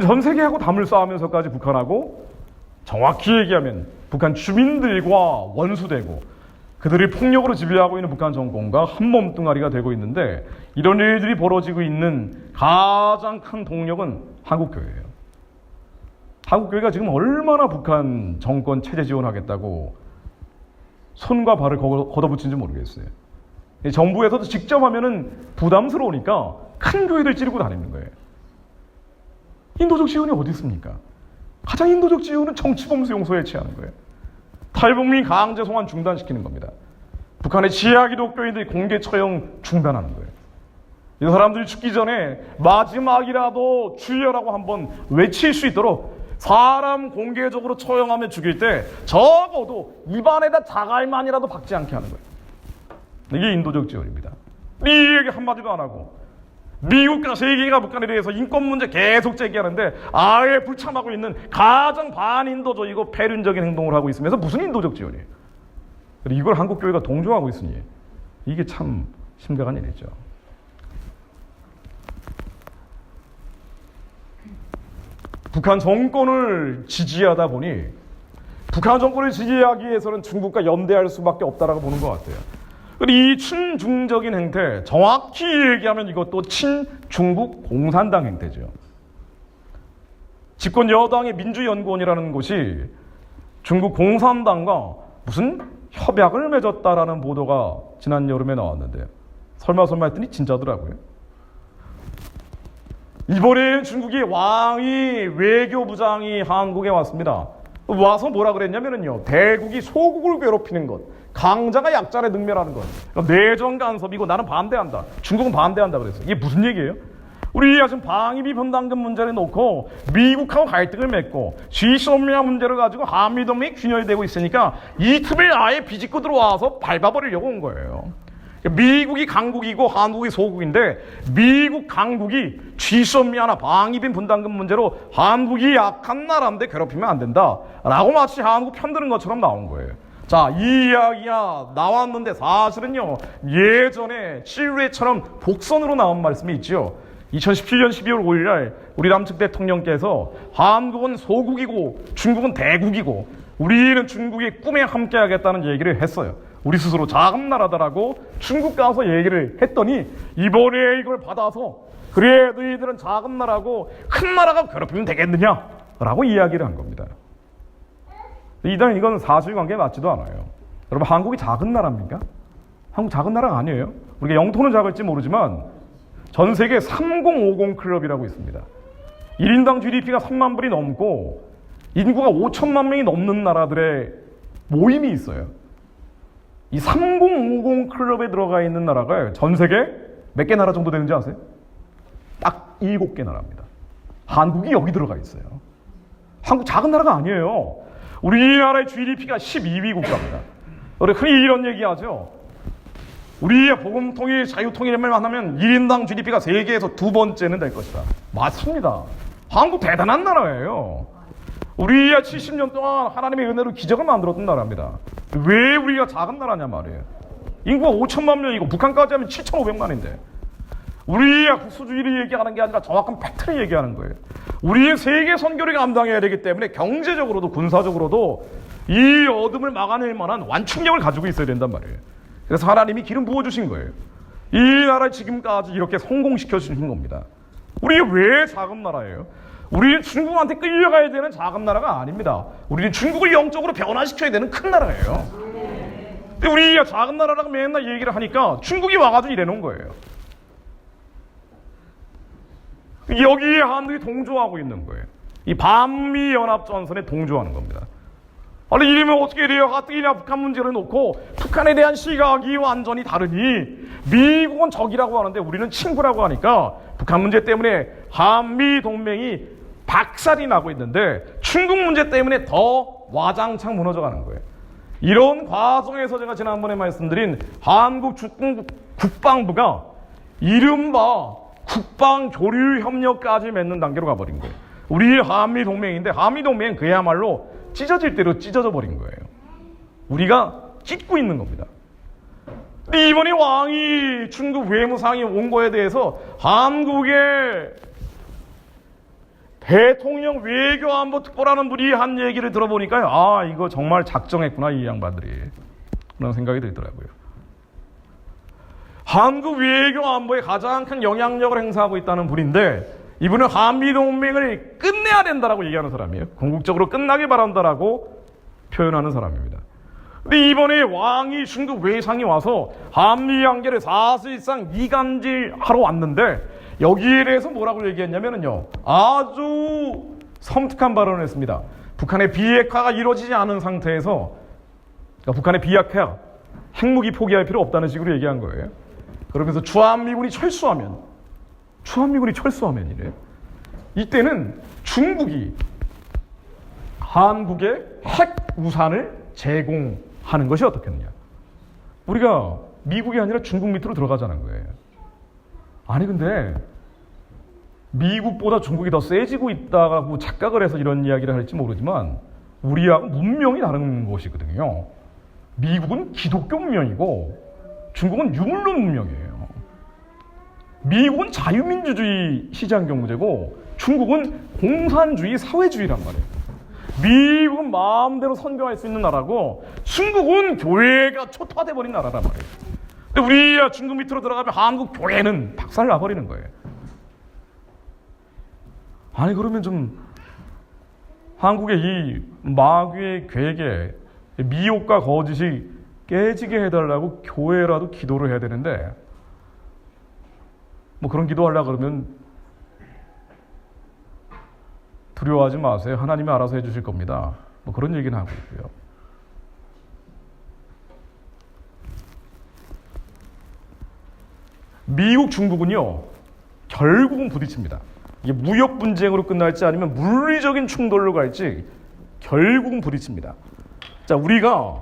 전 세계하고 담을 쌓으면서까지 북한하고 정확히 얘기하면 북한 주민들과 원수되고 그들이 폭력으로 지배하고 있는 북한 정권과 한 몸뚱아리가 되고 있는데 이런 일들이 벌어지고 있는 가장 큰 동력은 한국교회예요. 한국교회가 지금 얼마나 북한 정권 체제 지원하겠다고 손과 발을 걷어붙인지 모르겠어요. 정부에서도 직접 하면은 부담스러우니까 큰 교회들 찌르고 다니는 거예요. 인도적 지원이 어디 있습니까? 가장 인도적 지원은 정치범 수용소에 해체하는 거예요. 탈북민 강제 송환 중단시키는 겁니다. 북한의 지하 기독교인들이 공개 처형 중단하는 거예요. 이 사람들이 죽기 전에 마지막이라도 주여라고 한번 외칠 수 있도록 사람 공개적으로 처형하며 죽일 때 적어도 입안에다 자갈만이라도 박지 않게 하는 거예요. 이게 인도적 지원입니다. 이 얘기 한마디도 안 하고 미국과 세계가 북한에 대해서 인권 문제 계속 제기하는데 아예 불참하고 있는 가장 반인도적이고 패륜적인 행동을 하고 있으면서 무슨 인도적 지원이에요? 이걸 한국교회가 동조하고 있으니 이게 참 심각한 일이죠. 북한 정권을 지지하다 보니 북한 정권을 지지하기 위해서는 중국과 연대할 수밖에 없다라고 보는 것 같아요. 이 친중적인 행태, 정확히 얘기하면 이것도 친중국 공산당 행태죠. 집권 여당의 민주연구원이라는 곳이 중국 공산당과 무슨 협약을 맺었다라는 보도가 지난 여름에 나왔는데요. 설마 했더니 진짜더라고요. 이번에 중국의 왕이 외교부장이 한국에 왔습니다. 와서 뭐라 그랬냐면요. 대국이 소국을 괴롭히는 것, 강자가 약자를 능멸하는 것, 내정 간섭이고 나는 반대한다. 중국은 반대한다 그랬어요. 이게 무슨 얘기예요? 우리가 지금 방위비 분담금 문제를 놓고 미국하고 갈등을 맺고 지소미아 문제를 가지고 한미동맹이 균열되고 있으니까 이 틈을 아예 비집고 들어와서 밟아버리려고 온 거예요. 미국이 강국이고 한국이 소국인데 미국 강국이 지소미아나 방위비 분담금 문제로 한국이 약한 나라인데 괴롭히면 안 된다 라고 마치 한국 편드는 것처럼 나온 거예요. 자, 이 이야기가 나왔는데 사실은요 예전에 실루엣처럼 복선으로 나온 말씀이 있죠. 2017년 12월 5일 날 우리 남측 대통령께서 한국은 소국이고 중국은 대국이고 우리는 중국의 꿈에 함께하겠다는 얘기를 했어요. 우리 스스로 작은 나라다라고 중국 가서 얘기를 했더니 이번에 이걸 받아서 그래 너희들은 작은 나라고 큰 나라가 괴롭히면 되겠느냐라고 이야기를 한 겁니다. 일단 이건 사실관계에 맞지도 않아요. 여러분 한국이 작은 나라입니까? 한국 작은 나라가 아니에요. 우리가 영토는 작을지 모르지만 전 세계 3050 클럽이라고 있습니다. 1인당 GDP가 3만 불이 넘고 인구가 5천만 명이 넘는 나라들의 모임이 있어요. 이 3050 클럽에 들어가 있는 나라가 전 세계 몇 개 나라 정도 되는지 아세요? 딱 7개 나라입니다. 한국이 여기 들어가 있어요. 한국 작은 나라가 아니에요. 우리나라의 GDP가 12위 국가입니다. 우리 흔히 이런 얘기하죠. 우리의 복음통일, 자유통일을 만나면 1인당 GDP가 세계에서 2번째는 될 것이다. 맞습니다. 한국 대단한 나라예요. 우리가 70년 동안 하나님의 은혜로 기적을 만들었던 나라입니다. 왜 우리가 작은 나라냐 말이에요. 인구가 5천만 명이고 북한까지 하면 7,500만인데 우리가 국수주의를 얘기하는 게 아니라 정확한 팩트를 얘기하는 거예요. 우리의 세계 선교를 감당해야 되기 때문에 경제적으로도 군사적으로도 이 어둠을 막아낼 만한 완충력을 가지고 있어야 된단 말이에요. 그래서 하나님이 기름 부어주신 거예요. 이 나라를 지금까지 이렇게 성공시켜 주신 겁니다. 우리가 왜 작은 나라예요? 우리는 중국한테 끌려가야 되는 작은 나라가 아닙니다. 우리는 중국을 영적으로 변화시켜야 되는 큰 나라예요. 근데 우리가 작은 나라라고 맨날 얘기를 하니까 중국이 와가지고 이래놓은 거예요. 여기에 한국이 동조하고 있는 거예요. 이 반미연합전선에 동조하는 겁니다. 아니 이러면 어떻게 돼요? 가뜩이나 북한 문제를 놓고 북한에 대한 시각이 완전히 다르니 미국은 적이라고 하는데 우리는 친구라고 하니까 북한 문제 때문에 한미 동맹이 박살이 나고 있는데 중국 문제 때문에 더 와장창 무너져가는 거예요. 이런 과정에서 제가 지난번에 말씀드린 한국 국방부가 이른바 국방교류협력까지 맺는 단계로 가버린 거예요. 우리 한미 동맹인데 한미 동맹은 그야말로 찢어질 대로 찢어져 버린 거예요. 우리가 찢고 있는 겁니다. 근데 이번에 왕이 중국 외무상이 온 거에 대해서 한국의 대통령 외교안보 특보라는 분이 한 얘기를 들어보니까요. 아, 이거 정말 작정했구나, 이 양반들이. 그런 생각이 들더라고요. 한국 외교안보에 가장 큰 영향력을 행사하고 있다는 분인데 이분은 한미동맹을 끝내야 된다라고 얘기하는 사람이에요. 궁극적으로 끝나길 바란다라고 표현하는 사람입니다. 근데 이번에 왕이 중국 외상이 와서 한미관계를 사실상 이간질하러 왔는데 여기에 대해서 뭐라고 얘기했냐면요. 아주 섬뜩한 발언을 했습니다. 북한의 비핵화가 이루어지지 않은 상태에서 그러니까 북한의 비핵화, 핵무기 포기할 필요 없다는 식으로 얘기한 거예요. 그러면서 주한미군이 철수하면이래. 이때는 중국이 한국에 핵 우산을 제공하는 것이 어떻겠느냐. 우리가 미국이 아니라 중국 밑으로 들어가자는 거예요. 아니 근데 미국보다 중국이 더 세지고 있다고 착각을 해서 이런 이야기를 할지 모르지만 우리하고 문명이 다른 것이거든요. 미국은 기독교 문명이고 중국은 유물론 문명이에요. 미국은 자유민주주의 시장경제고 중국은 공산주의 사회주의란 말이에요. 미국은 마음대로 선교할 수 있는 나라고 중국은 교회가 초토화돼버린 나라란 말이에요. 근데 우리가 중국 밑으로 들어가면 한국 교회는 박살 나버리는 거예요. 아니 그러면 좀 한국의 이 마귀의 괴계, 미혹과 거짓이 깨지게 해달라고 교회라도 기도를 해야 되는데 뭐 그런 기도하려고 그러면 두려워하지 마세요. 하나님이 알아서 해주실 겁니다. 뭐 그런 얘기는 하고 있고요. 미국, 중국은요 결국은 부딪힙니다. 이게 무역 분쟁으로 끝날지 아니면 물리적인 충돌로 갈지 결국은 부딪힙니다. 자, 우리가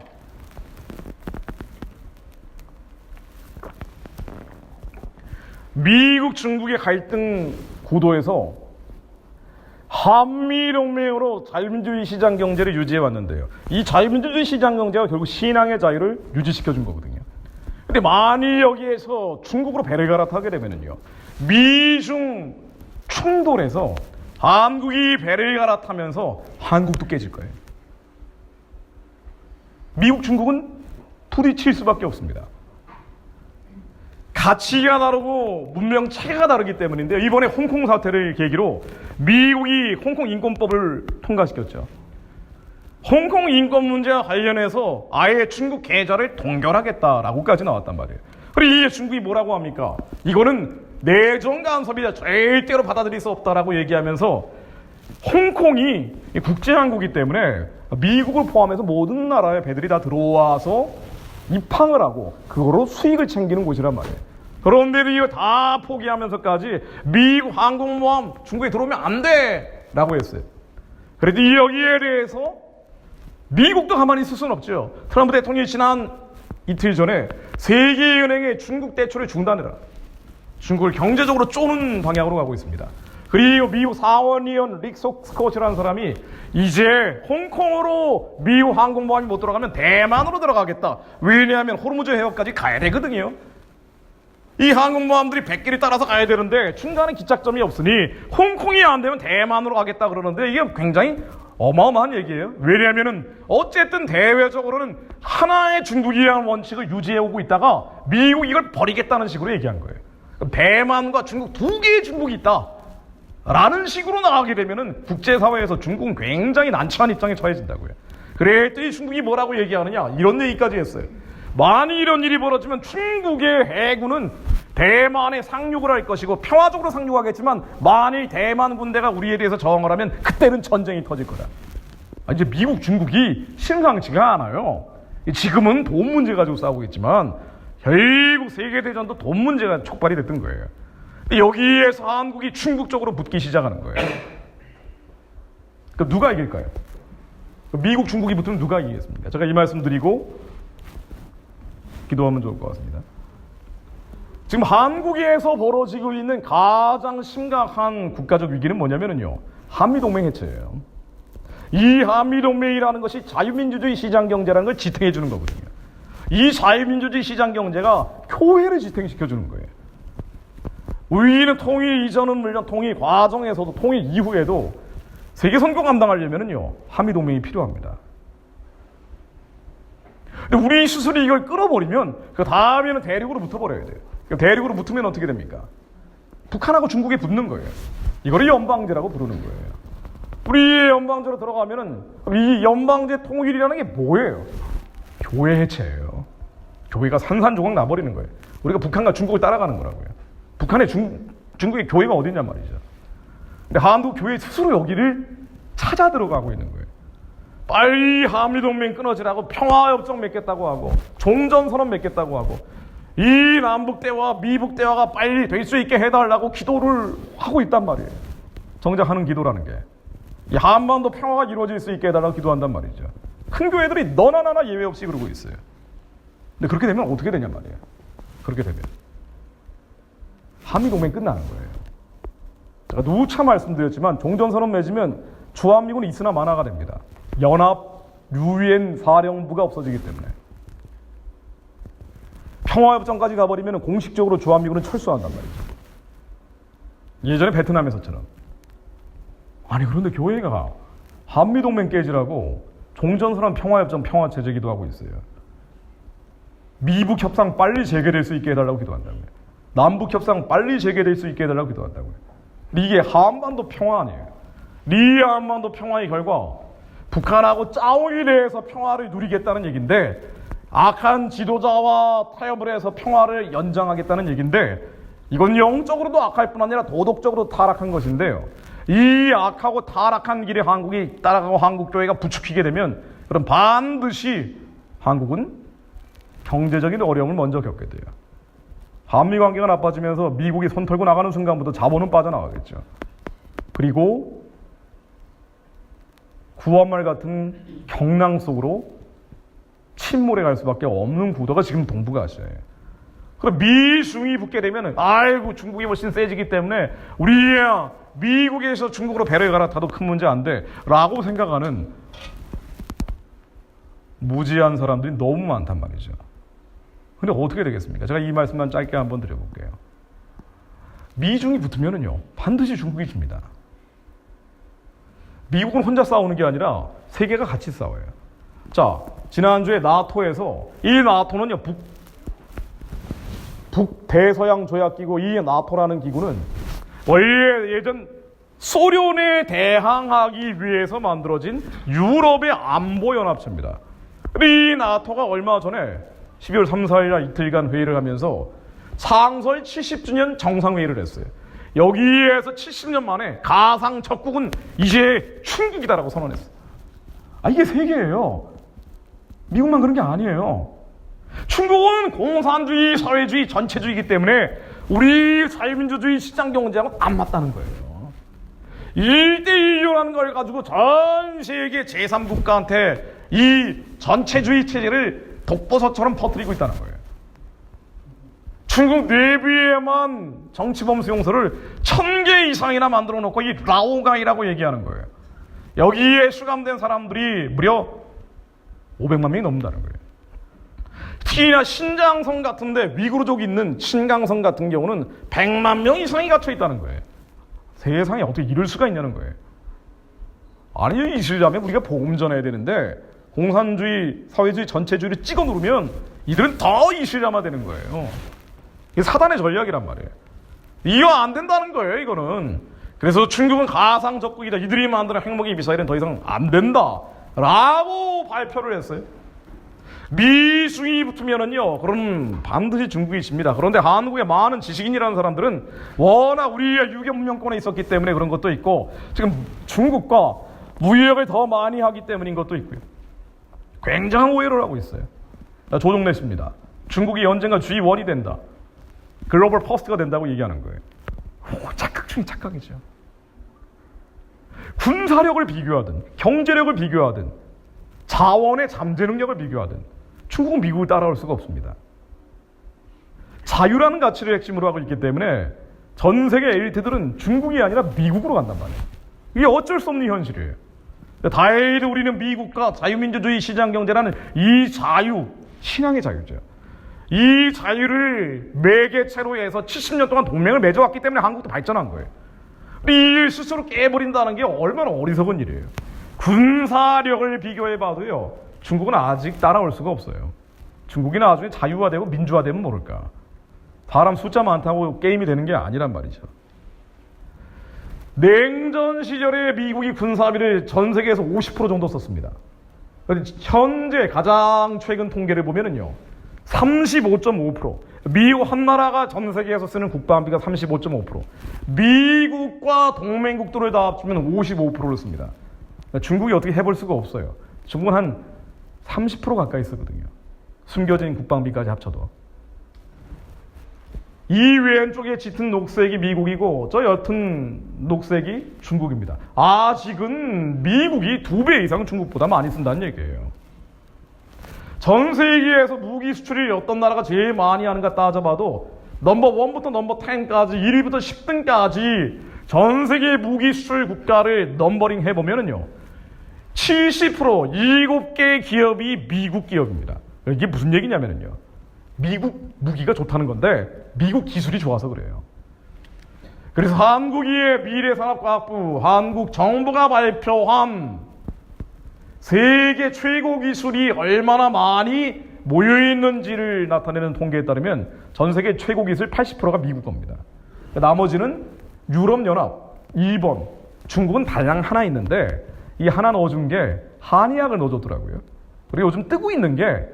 미국, 중국의 갈등 구도에서 한미동맹으로 자유민주주의 시장 경제를 유지해 왔는데요. 이 자유민주주의 시장 경제가 결국 신앙의 자유를 유지시켜 준 거거든요. 근데 만일 여기에서 중국으로 배를 갈아타게 되면요, 미중 충돌에서 한국이 배를 갈아타면서 한국도 깨질 거예요. 미국, 중국은 부딪힐 수밖에 없습니다. 가치가 다르고 문명 체계가 다르기 때문인데 이번에 홍콩 사태를 계기로 미국이 홍콩 인권법을 통과시켰죠. 홍콩 인권 문제와 관련해서 아예 중국 계좌를 동결하겠다라고까지 나왔단 말이에요. 그리고 이게 중국이 뭐라고 합니까? 이거는 내정 간섭이다. 절대로 받아들일 수 없다라고 얘기하면서 홍콩이 국제항구이기 때문에 미국을 포함해서 모든 나라의 배들이 다 들어와서 입항을 하고 그거로 수익을 챙기는 곳이란 말이에요. 그런데 이거 다 포기하면서까지 미국 항공모함 중국에 들어오면 안 돼! 라고 했어요. 그래도 여기에 대해서 미국도 가만히 있을 수는 없죠. 트럼프 대통령이 지난 이틀 전에 세계은행의 중국 대출을 중단해라. 중국을 경제적으로 쪼는 방향으로 가고 있습니다. 그리고 미국 상원의원 릭 스코치라는 사람이 이제 홍콩으로 미국 항공모함이 못 들어가면 대만으로 들어가겠다. 왜냐하면 호르무즈 해협까지 가야 되거든요. 이 항공모함들이 100개를 따라서 가야 되는데 중간에 기착점이 없으니 홍콩이 안 되면 대만으로 가겠다 그러는데 이게 굉장히 어마어마한 얘기예요. 왜냐하면은 어쨌든 대외적으로는 하나의 중국이라는 원칙을 유지해오고 있다가 미국 이걸 버리겠다는 식으로 얘기한 거예요. 대만과 중국 두 개의 중국이 있다 라는 식으로 나가게 되면은 국제사회에서 중국은 굉장히 난처한 입장에 처해진다고요. 그랬더니 중국이 뭐라고 얘기하느냐 이런 얘기까지 했어요. 만일 이런 일이 벌어지면 중국의 해군은 대만에 상륙을 할 것이고 평화적으로 상륙하겠지만 만일 대만 군대가 우리에 대해서 저항을 하면 그때는 전쟁이 터질 거다. 이제 미국, 중국이 심상치가 않아요. 지금은 돈 문제 가지고 싸우고 있지만 결국 세계대전도 돈 문제가 촉발이 됐던 거예요. 여기에서 한국이 중국 쪽으로 붙기 시작하는 거예요. 그럼 누가 이길까요? 미국, 중국이 붙으면 누가 이기겠습니까? 제가 이 말씀 드리고 기도하면 좋을 것 같습니다. 지금 한국에서 벌어지고 있는 가장 심각한 국가적 위기는 뭐냐면요. 한미동맹 해체예요. 이 한미동맹이라는 것이 자유민주주의 시장경제라는 걸 지탱해 주는 거거든요. 이 자유민주주의 시장경제가 교회를 지탱시켜주는 거예요. 우리는 통일 이전은 물론 통일 과정에서도 통일 이후에도 세계 선거 감당하려면요. 한미동맹이 필요합니다. 근데 우리 스스로 이걸 끌어버리면 그 다음에는 대륙으로 붙어버려야 돼요. 대륙으로 붙으면 어떻게 됩니까? 북한하고 중국에 붙는 거예요. 이거를 연방제라고 부르는 거예요. 우리 연방제로 들어가면은 이 연방제 통일이라는 게 뭐예요? 교회 해체예요. 교회가 산산조각 나버리는 거예요. 우리가 북한과 중국을 따라가는 거라고요. 북한에 중국의 교회가 어디 있냔 말이죠. 근데 한국 교회 스스로 여기를 찾아 들어가고 있는 거예요. 빨리 한미동맹 끊어지라고 평화협정 맺겠다고 하고 종전선언 맺겠다고 하고 이 남북대화 미북대화가 빨리 될 수 있게 해달라고 기도를 하고 있단 말이에요. 정작 하는 기도라는 게 이 한반도 평화가 이루어질 수 있게 해달라고 기도한단 말이죠. 큰 교회들이 너나 나나 예외 없이 그러고 있어요. 근데 그렇게 되면 어떻게 되냔 말이에요. 그렇게 되면 한미동맹 끝나는 거예요. 제가 누차 말씀드렸지만 종전선언 맺으면 주한미군은 있으나 마나가 됩니다. 연합 유엔 사령부가 없어지기 때문에 평화협정까지 가버리면 공식적으로 주한미군은 철수한단 말이죠. 예전에 베트남에서처럼. 아니 그런데 교회가 한미동맹 깨지라고 종전선언 평화협정 평화체제 기도하고 있어요. 미북협상 빨리 재개될 수 있게 해달라고 기도한다고요. 남북협상 빨리 재개될 수 있게 해달라고 기도한다고요. 이게 한반도 평화 아니에요. 이 한반도 평화의 결과 북한하고 짜오에 대해서 평화를 누리겠다는 얘기인데 악한 지도자와 타협을 해서 평화를 연장하겠다는 얘기인데 이건 영적으로도 악할 뿐 아니라 도덕적으로 타락한 것인데요. 이 악하고 타락한 길에 한국이 따라가고 한국교회가 부추기게 되면 그럼 반드시 한국은 경제적인 어려움을 먼저 겪게 돼요. 한미관계가 나빠지면서 미국이 손 털고 나가는 순간부터 자본은 빠져나가겠죠. 그리고 구한말 같은 경랑 속으로 침몰해 갈 수밖에 없는 구도가 지금 동북아시아예요. 그럼 미중이 붙게 되면 아이고 중국이 훨씬 세지기 때문에 우리야 미국에서 중국으로 배를 갈아타도 큰 문제 안 돼 라고 생각하는 무지한 사람들이 너무 많단 말이죠. 근데 어떻게 되겠습니까? 제가 이 말씀만 짧게 한번 드려볼게요. 미중이 붙으면은요 반드시 중국이 집니다. 미국은 혼자 싸우는 게 아니라 세계가 같이 싸워요. 자, 지난주에 나토에서 이 나토는요 북대서양 조약기구 이 나토라는 기구는 원래 예전 소련에 대항하기 위해서 만들어진 유럽의 안보연합체입니다. 이 나토가 얼마 전에 12월 3, 4일 날 이틀간 회의를 하면서 창설 70주년 정상회의를 했어요. 여기에서 70년 만에 가상 적국은 이제 중국이다라고 선언했어요. 이게 세계예요. 미국만 그런 게 아니에요. 중국은 공산주의, 사회주의, 전체주의이기 때문에 우리 자유민주주의 시장경제하고 안 맞다는 거예요. 1대1료라는 걸 가지고 전 세계 제3국가한테 이 전체주의 체제를 독버섯처럼 퍼뜨리고 있다는 거예요. 중국 내부에만 정치범 수용소를 1000개 이상이나 만들어 놓고 이 라오가이라고 얘기하는 거예요. 여기에 수감된 사람들이 무려 500만 명이 넘는다는 거예요. 특히나 신장성 같은데 위구르족 있는 신강성 같은 경우는 100만 명 이상이 갇혀 있다는 거예요. 세상에 어떻게 이럴 수가 있냐는 거예요. 아니, 이슬람에 우리가 복음 전해야 되는데 공산주의, 사회주의 전체주의를 찍어 누르면 이들은 더 이슬람화 되는 거예요. 이게 사단의 전략이란 말이에요. 이거 안 된다는 거예요, 이거는. 그래서 중국은 가상적국이다. 이들이 만드는 핵무기 미사일은 더 이상 안 된다. 라고 발표를 했어요. 미중이 붙으면은요, 그럼 반드시 중국이 집니다. 그런데 한국의 많은 지식인이라는 사람들은 워낙 우리가 유교문명권에 있었기 때문에 그런 것도 있고, 지금 중국과 무역을 더 많이 하기 때문인 것도 있고요. 굉장한 오해를 하고 있어요. 조종래 씨입니다. 중국이 언젠가 G1이 된다. 글로벌 퍼스트가 된다고 얘기하는 거예요. 착각 중에 착각이죠. 군사력을 비교하든 경제력을 비교하든 자원의 잠재 능력을 비교하든 중국은 미국을 따라올 수가 없습니다. 자유라는 가치를 핵심으로 하고 있기 때문에 전 세계 엘리트들은 중국이 아니라 미국으로 간단 말이에요. 이게 어쩔 수 없는 현실이에요. 다행히 우리는 미국과 자유민주주의 시장경제라는 이 자유, 신앙의 자유죠. 이 자유를 매개체로 해서 70년 동안 동맹을 맺어왔기 때문에 한국도 발전한 거예요. 이 일 스스로 깨버린다는 게 얼마나 어리석은 일이에요. 군사력을 비교해봐도요, 중국은 아직 따라올 수가 없어요. 중국이 나중에 자유화되고 민주화되면 모를까. 사람 숫자 많다고 게임이 되는 게 아니란 말이죠. 냉전 시절에 미국이 군사비를 전 세계에서 50% 정도 썼습니다. 현재 가장 최근 통계를 보면은요, 35.5%. 미국 한 나라가 전 세계에서 쓰는 국방비가 35.5%. 미국과 동맹국들을 다 합치면 55%를 씁니다. 중국이 어떻게 해볼 수가 없어요. 중국은 한 30% 가까이 쓰거든요. 숨겨진 국방비까지 합쳐도. 이 왼쪽에 짙은 녹색이 미국이고 저 옅은 녹색이 중국입니다. 아직은 미국이 2배 이상 중국보다 많이 쓴다는 얘기예요. 전 세계에서 무기 수출이 어떤 나라가 제일 많이 하는가 따져봐도 넘버 1부터 넘버 10까지 1위부터 10등까지 전 세계 무기 수출 국가를 넘버링 해보면은요, 70% 7개 기업이 미국 기업입니다. 이게 무슨 얘기냐면요, 미국 무기가 좋다는 건데 미국 기술이 좋아서 그래요. 그래서 한국의 미래산업과학부, 한국 정부가 발표한 세계 최고 기술이 얼마나 많이 모여있는지를 나타내는 통계에 따르면 전 세계 최고 기술 80%가 미국 겁니다. 나머지는 유럽연합, 일본, 중국은 달랑 하나 있는데 이 하나 넣어준 게 한의학을 넣어줬더라고요. 그리고 요즘 뜨고 있는 게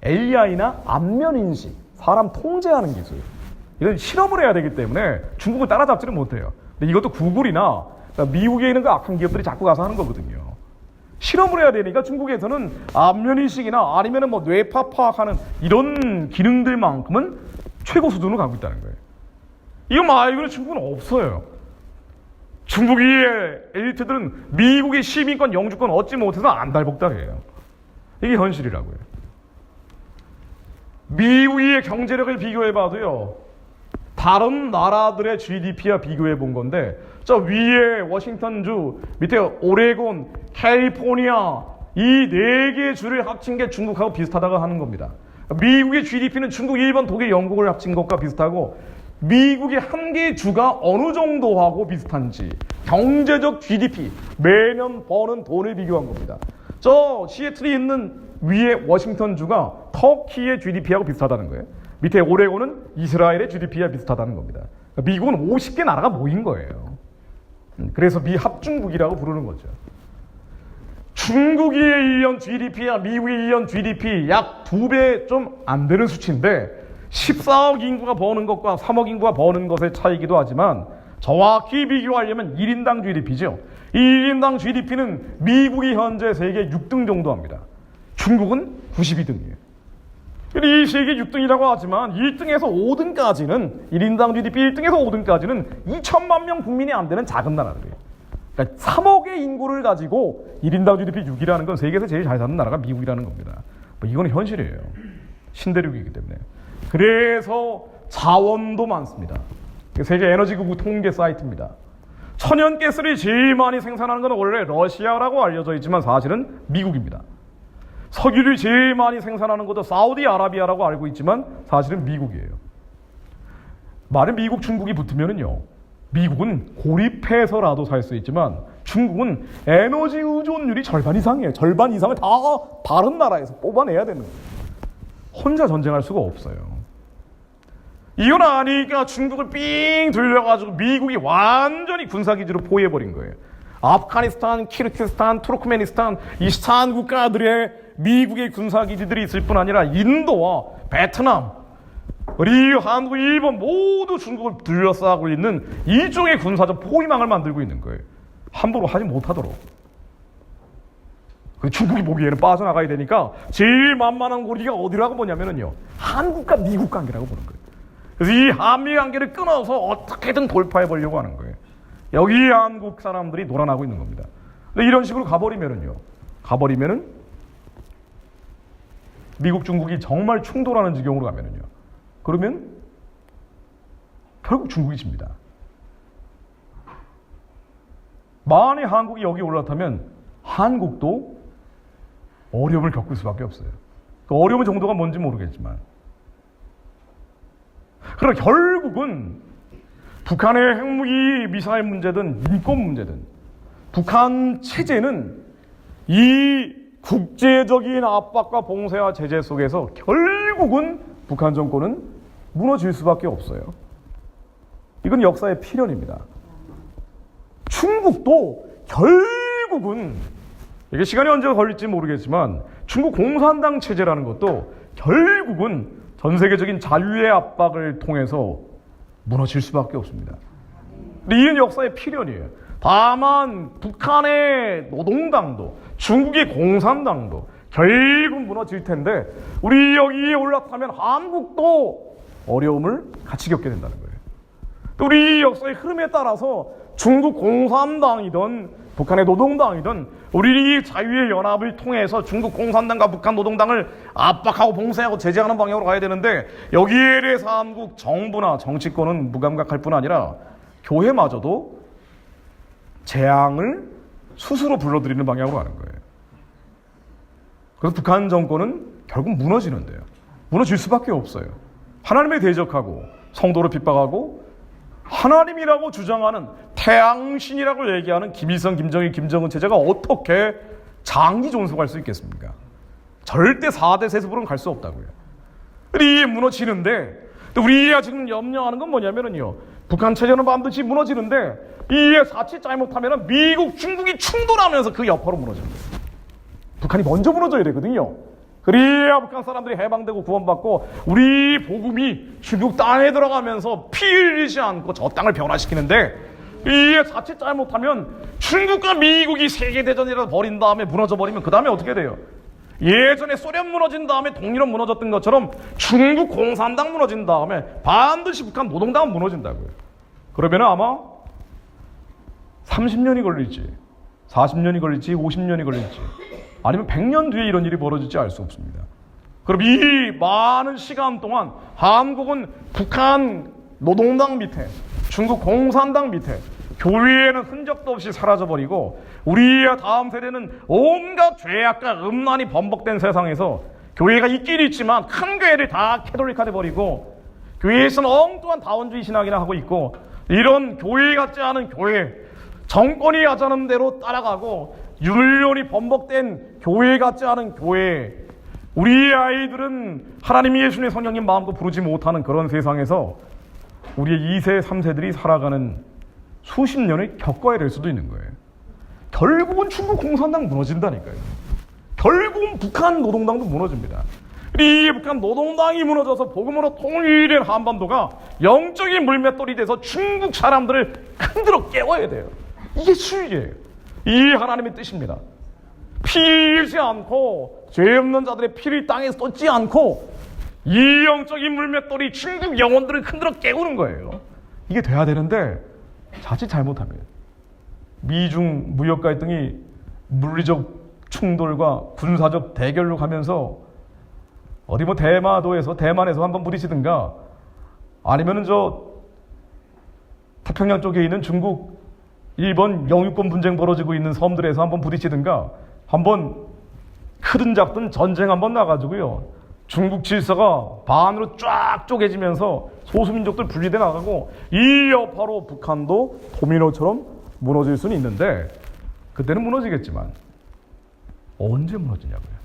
AI나 안면인식, 사람 통제하는 기술. 이건 실험을 해야 되기 때문에 중국을 따라잡지는 못해요. 근데 이것도 구글이나 미국에 있는 그 악한 기업들이 자꾸 가서 하는 거거든요. 실험을 해야 되니까 중국에서는 안면인식이나 아니면 뭐 뇌파 파악하는 이런 기능들만큼은 최고 수준으로 가고 있다는 거예요. 이거 말고는 중국은 없어요. 중국의 엘리트들은 미국의 시민권, 영주권 얻지 못해서 안달복달해요. 이게 현실이라고요. 미국의 경제력을 비교해봐도요, 다른 나라들의 GDP와 비교해 본 건데, 저 위에 워싱턴주, 밑에 오레곤, 캘리포니아, 이 4개의 주를 합친 게 중국하고 비슷하다고 하는 겁니다. 미국의 GDP는 중국, 일본, 독일, 영국을 합친 것과 비슷하고, 미국의 한 개의 주가 어느 정도하고 비슷한지, 경제적 GDP, 매년 버는 돈을 비교한 겁니다. 저 시애틀에 있는 위에 워싱턴주가 터키의 GDP하고 비슷하다는 거예요. 밑에 오레곤은 이스라엘의 GDP와 비슷하다는 겁니다. 미국은 50개 나라가 모인 거예요. 그래서 미합중국이라고 부르는 거죠. 중국의 1년 GDP와 미국의 1년 GDP 약 2배 좀 안 되는 수치인데 14억 인구가 버는 것과 3억 인구가 버는 것의 차이기도 하지만 정확히 비교하려면 1인당 GDP죠. 이 1인당 GDP는 미국이 현재 세계 6등 정도 합니다. 중국은 92등이에요. 이 세계 6등이라고 하지만 1등에서 5등까지는 1인당 GDP 1등에서 5등까지는 2천만 명 국민이 안 되는 작은 나라들이에요. 그러니까 3억의 인구를 가지고 1인당 GDP 6이라는 건 세계에서 제일 잘 사는 나라가 미국이라는 겁니다. 이건 현실이에요. 신대륙이기 때문에. 그래서 자원도 많습니다. 세계 에너지국부 통계 사이트입니다. 천연가스를 제일 많이 생산하는 건 원래 러시아라고 알려져 있지만 사실은 미국입니다. 석유를 제일 많이 생산하는 것도 사우디아라비아라고 알고 있지만 사실은 미국이에요. 만약 미국, 중국이 붙으면은요, 미국은 고립해서라도 살 수 있지만 중국은 에너지 의존율이 절반 이상이에요. 절반 이상을 다 다른 나라에서 뽑아내야 되는 거예요. 혼자 전쟁할 수가 없어요. 이건 아니까 중국을 삥 돌려가지고 미국이 완전히 군사기지로 포위해버린 거예요. 아프가니스탄, 키르기스탄, 투르크메니스탄 이 스탄 국가들의 미국의 군사기지들이 있을 뿐 아니라 인도와 베트남, 그리고 한국, 일본 모두 중국을 둘러싸고 있는 일종의 군사적 포위망을 만들고 있는 거예요. 함부로 하지 못하도록. 중국이 보기에는 빠져나가야 되니까 제일 만만한 고리가 어디라고 보냐면요, 한국과 미국 관계라고 보는 거예요. 그래서 이 한미 관계를 끊어서 어떻게든 돌파해 보려고 하는 거예요. 여기 한국 사람들이 놀아나고 있는 겁니다. 근데 이런 식으로 가버리면은 미국, 중국이 정말 충돌하는 지경으로 가면은요, 그러면 결국 중국이 집니다. 만약 한국이 여기 올라타면 한국도 어려움을 겪을 수밖에 없어요. 그 어려움의 정도가 뭔지 모르겠지만, 그러나 결국은 북한의 핵무기 미사일 문제든 인권 문제든 북한 체제는 이 국제적인 압박과 봉쇄와 제재 속에서 결국은 북한 정권은 무너질 수밖에 없어요. 이건 역사의 필연입니다. 중국도 결국은, 이게 시간이 언제 걸릴지 모르겠지만 중국 공산당 체제라는 것도 결국은 전 세계적인 자유의 압박을 통해서 무너질 수밖에 없습니다. 근데 이는 역사의 필연이에요. 다만 북한의 노동당도 중국의 공산당도 결국 무너질 텐데 우리 여기에 올라타면 한국도 어려움을 같이 겪게 된다는 거예요. 또 우리 역사의 흐름에 따라서 중국 공산당이든 북한의 노동당이든 우리 자유의 연합을 통해서 중국 공산당과 북한 노동당을 압박하고 봉쇄하고 제재하는 방향으로 가야 되는데 여기에 대해서 한국 정부나 정치권은 무감각할 뿐 아니라 교회마저도 재앙을 스스로 불러들이는 방향으로 가는 거예요. 그래서 북한 정권은 결국 무너지는데요. 무너질 수밖에 없어요. 하나님에 대적하고 성도를 핍박하고 하나님이라고 주장하는 태양신이라고 얘기하는 김일성, 김정일, 김정은 체제가 어떻게 장기 존속할 수 있겠습니까? 절대 4대 세습으로는 갈 수 없다고요. 이게 무너지는데 우리가 지금 염려하는 건 뭐냐면요, 북한 체제는 반드시 무너지는데 이게 자칫 잘못하면 미국, 중국이 충돌하면서 그 여파로 무너지는 거예요. 북한이 먼저 무너져야 되거든요. 그래야 북한 사람들이 해방되고 구원받고 우리 복음이 중국 땅에 들어가면서 피 흘리지 않고 저 땅을 변화시키는데 이게 자칫 잘못하면 중국과 미국이 세계대전이라도 벌인 다음에 무너져 버리면 그 다음에 어떻게 돼요? 예전에 소련 무너진 다음에 동유럽 무너졌던 것처럼 중국 공산당 무너진 다음에 반드시 북한 노동당은 무너진다고요. 그러면 아마 30년이 걸릴지 40년이 걸릴지 50년이 걸릴지 아니면 100년 뒤에 이런 일이 벌어질지 알 수 없습니다. 그럼 이 많은 시간 동안 한국은 북한 노동당 밑에, 중국 공산당 밑에 교회에는 흔적도 없이 사라져버리고 우리의 다음 세대는 온갖 죄악과 음란이 번복된 세상에서 교회가 있긴 있지만 큰 교회를 다 캐톨릭화돼 버리고 교회에서는 엉뚱한 다원주의 신학이나 하고 있고 이런 교회 같지 않은 교회, 정권이 하자는 대로 따라가고 율론이 번복된 교회 같지 않은 교회, 우리 아이들은 하나님, 예수님, 성령님 마음도 부르지 못하는 그런 세상에서 우리의 2세, 3세들이 살아가는 수십 년을 겪어야 될 수도 있는 거예요. 결국은 중국 공산당 무너진다니까요. 결국은 북한 노동당도 무너집니다. 이 북한 노동당이 무너져서 복음으로 통일된 한반도가 영적인 물맷돌이 돼서 중국 사람들을 흔들어 깨워야 돼요. 이게 수익이에요. 이 하나님의 뜻입니다. 피 흘리지 않고 죄 없는 자들의 피를 땅에 쏟지 않고 이 영적인 물맷돌이 중국 영혼들을 흔들어 깨우는 거예요. 이게 돼야 되는데 자칫 잘못하면 미중 무역 갈등이 물리적 충돌과 군사적 대결로 가면서 어디 뭐 대만에서 한번 부딪히든가 아니면은 저 태평양 쪽에 있는 중국, 일본 영유권 분쟁 벌어지고 있는 섬들에서 한번 부딪히든가 한번 크든 작든 전쟁 한번 나가지고요, 중국 질서가 반으로 쫙 쪼개지면서 소수민족들 분리돼 나가고 이 여파로 북한도 도미노처럼 무너질 수는 있는데, 그때는 무너지겠지만 언제 무너지냐고요.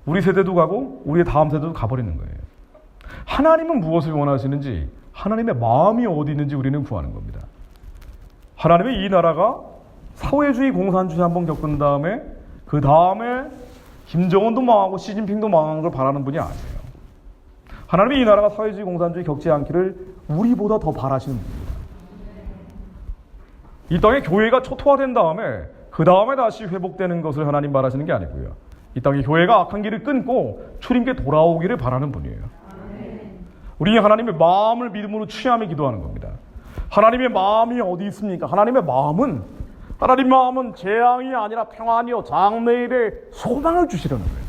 우리 세대도 가고 우리의 다음 세대도 가버리는 거예요. 하나님은 무엇을 원하시는지, 하나님의 마음이 어디 있는지 우리는 구하는 겁니다. 하나님의 이 나라가 사회주의 공산주의 한번 겪은 다음에 그 다음에 김정은도 망하고 시진핑도 망한 걸 바라는 분이 아니에요. 하나님이 이 나라가 사회주의 공산주의 겪지 않기를 우리보다 더 바라시는 분입니다. 이 땅에 교회가 초토화된 다음에 그 다음에 다시 회복되는 것을 하나님 바라시는 게 아니고요, 이 땅에 교회가 악한 길을 끊고 주님께 돌아오기를 바라는 분이에요. 우리 하나님의 마음을 믿음으로 취하며 기도하는 겁니다. 하나님의 마음이 어디 있습니까? 하나님의 마음은 재앙이 아니라 평안이요 장래일의 소망을 주시려는 거예요.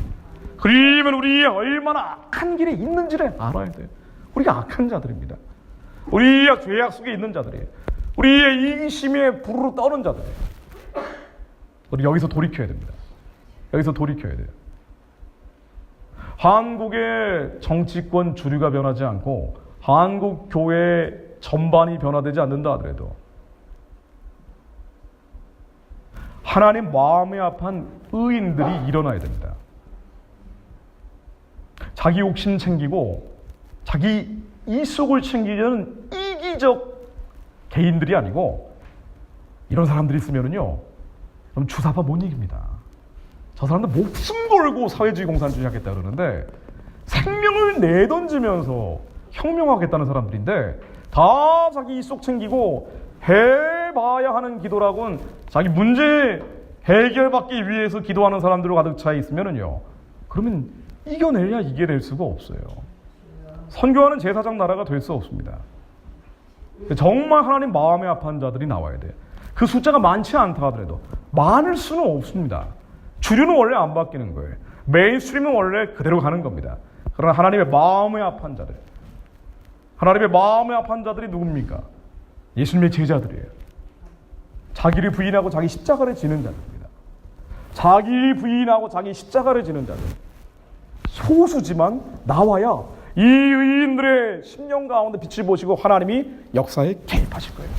그러면 우리가 얼마나 악한 길에 있는지를 알아야 돼요. 우리가 악한 자들입니다. 우리가 죄악 속에 있는 자들이에요. 우리의 이기심에 부르르 떠는 자들이에요. 우리 여기서 돌이켜야 됩니다. 여기서 돌이켜야 돼요. 한국의 정치권 주류가 변하지 않고 한국 교회 전반이 변화되지 않는다 하더라도 하나님 마음에 합한 의인들이 일어나야 됩니다. 자기 욕심 챙기고 자기 이속을 챙기려는 이기적 개인들이 아니고, 이런 사람들이 있으면요, 그럼 주사파 못 이깁니다. 저 사람들 목숨 걸고 사회주의 공산주의 하겠다 그러는데 생명을 내던지면서 혁명하겠다는 사람들인데, 다 자기 이속 챙기고 해봐야 하는 기도라고는 자기 문제 해결받기 위해서 기도하는 사람들로 가득 차 있으면요, 그러면 이겨낼 수가 없어요. 선교하는 제사장 나라가 될 수 없습니다. 정말 하나님 마음에 합한 자들이 나와야 돼요. 그 숫자가 많지 않다 하더라도 많을 수는 없습니다. 주류는 원래 안 바뀌는 거예요. 메인스트림은 원래 그대로 가는 겁니다. 그러나 하나님의 마음에 합한 자들, 하나님의 마음에 합한 자들이 누굽니까? 예수님의 제자들이에요. 자기를 부인하고 자기 십자가를 지는 자들입니다. 자기 부인하고 자기 십자가를 지는 자들. 소수지만 나와야 이 의인들의 심령 가운데 빛을 보시고 하나님이 역사에 개입하실 거예요.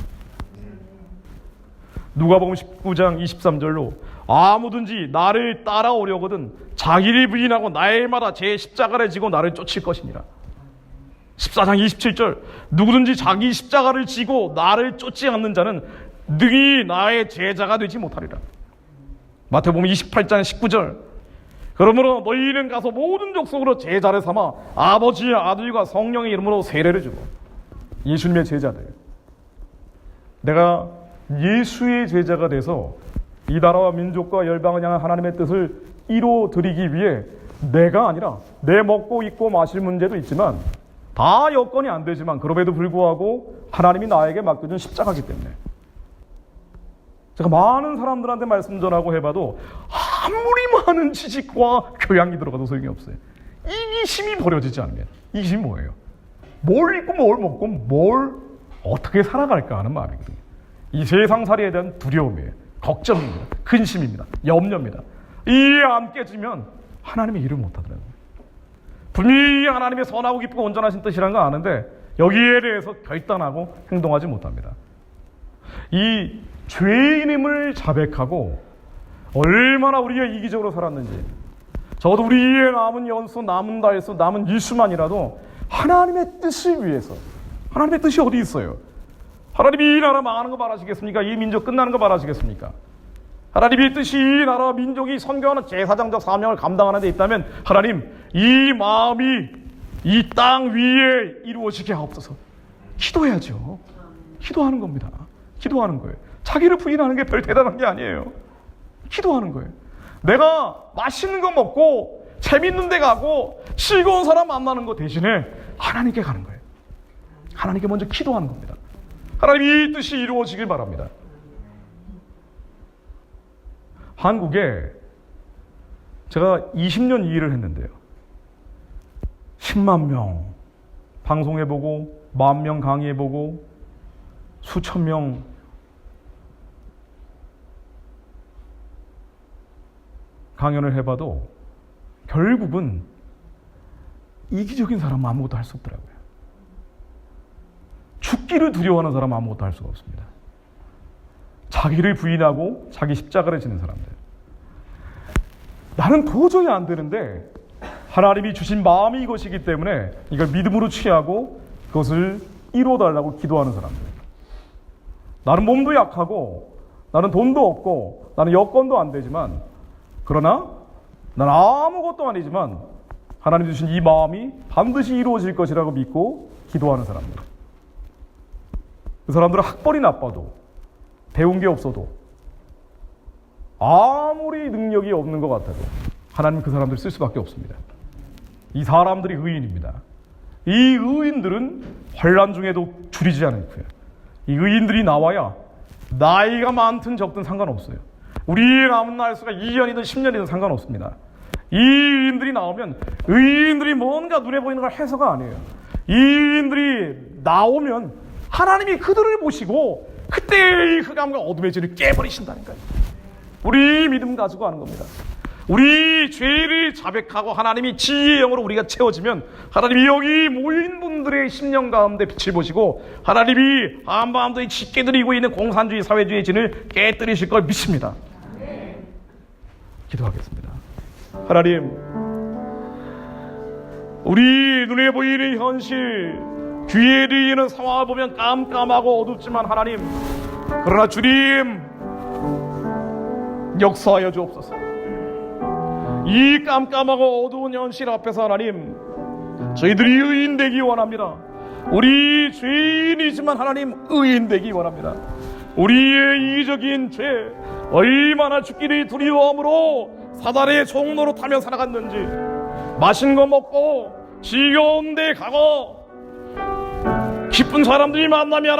누가복음 19장 23절로 아무든지 나를 따라오려거든 자기를 부인하고 날마다 제 십자가를 지고 나를 쫓을 것이니라. 14장 27절 누구든지 자기 십자가를 지고 나를 쫓지 않는 자는 능히 나의 제자가 되지 못하리라. 마태복음 28장 19절 그러므로 너희는 가서 모든 족속으로 제자를 삼아 아버지의 아들과 성령의 이름으로 세례를 주고. 예수님의 제자들, 내가 예수의 제자가 돼서 이 나라와 민족과 열방을 향한 하나님의 뜻을 이루어드리기 위해 내가 아니라 내 먹고 입고 마실 문제도 있지만 다 여건이 안 되지만 그럼에도 불구하고 하나님이 나에게 맡겨준 십자가이기 때문에 제가 많은 사람들한테 말씀 전하고 해봐도 아무리 많은 지식과 교양이 들어가도 소용이 없어요. 이기심이 버려지지 않으면. 이기심이 뭐예요? 뭘 입고 뭘 먹고 뭘 어떻게 살아갈까 하는 마음이거든요. 이 세상살이에 대한 두려움이에요. 걱정입니다. 근심입니다. 염려입니다. 이게 안 깨지면 하나님의 일을 못하더라고요. 분명히 하나님의 선하고 기쁘고 온전하신 뜻이라는 거 아는데 여기에 대해서 결단하고 행동하지 못합니다. 이 죄인임을 자백하고 얼마나 우리가 이기적으로 살았는지, 적어도 우리의 남은 연수, 남은 달수, 남은 일수만이라도 하나님의 뜻을 위해서. 하나님의 뜻이 어디 있어요? 하나님이 이 나라 망하는 거 바라시겠습니까? 이 민족 끝나는 거 바라시겠습니까? 하나님의 뜻이 이 나라 민족이 선교하는 제사장적 사명을 감당하는 데 있다면 하나님, 이 마음이 이 땅 위에 이루어지게 하옵소서. 기도해야죠. 기도하는 겁니다. 기도하는 거예요. 자기를 부인하는 게 별 대단한 게 아니에요. 기도하는 거예요. 내가 맛있는 거 먹고 재밌는 데 가고 즐거운 사람 만나는 거 대신에 하나님께 가는 거예요. 하나님께 먼저 기도하는 겁니다. 하나님 이 뜻이 이루어지길 바랍니다. 한국에 제가 20년 이 일을 했는데요. 10만 명 방송해보고 10,000명 강의해보고 수천 명 강연을 해봐도 결국은 이기적인 사람은 아무것도 할 수 없더라고요. 죽기를 두려워하는 사람은 아무것도 할 수가 없습니다. 자기를 부인하고 자기 십자가를 지는 사람들. 나는 도저히 안 되는데 하나님이 주신 마음이 이것이기 때문에 이걸 믿음으로 취하고 그것을 이루어달라고 기도하는 사람들. 나는 몸도 약하고 나는 돈도 없고 나는 여건도 안 되지만 그러나 나는 아무것도 아니지만 하나님 주신 이 마음이 반드시 이루어질 것이라고 믿고 기도하는 사람들. 그 사람들은 학벌이 나빠도 배운 게 없어도 아무리 능력이 없는 것 같아도 하나님 그 사람들을 쓸 수밖에 없습니다. 이 사람들이 의인입니다. 이 의인들은 환난 중에도 줄이지 않고요. 이 의인들이 나와야 나이가 많든 적든 상관없어요. 우리의 남은 날수가 2년이든 10년이든 상관없습니다. 이 의인들이 나오면 의인들이 뭔가 눈에 보이는 걸 해서가 아니에요. 이 의인들이 나오면 하나님이 그들을 보시고 그때의 흑암과 어둠의 죄를 깨버리신다니까요. 우리 믿음 가지고 하는 겁니다. 우리 죄를 자백하고 하나님이 지혜의 영으로 우리가 채워지면 하나님이 여기 모인 분들의 심령 가운데 빛을 보시고 하나님이 한반도에 짙게 들이고 있는 공산주의 사회주의 진을 깨뜨리실 걸 믿습니다. 기도하겠습니다. 하나님, 우리 눈에 보이는 현실, 귀에 들리는 상황을 보면 깜깜하고 어둡지만 하나님, 그러나 주님 역사하여 주옵소서. 이 깜깜하고 어두운 현실 앞에서 하나님, 저희들이 의인 되기 원합니다. 우리 죄인이지만 하나님 의인 되기 원합니다. 우리의 이기적인 죄, 얼마나 죽기를 두려워함으로 사단의 종로로 타며 살아갔는지, 맛있는 거 먹고 지겨운 데 가고 기쁜 사람들이 만나면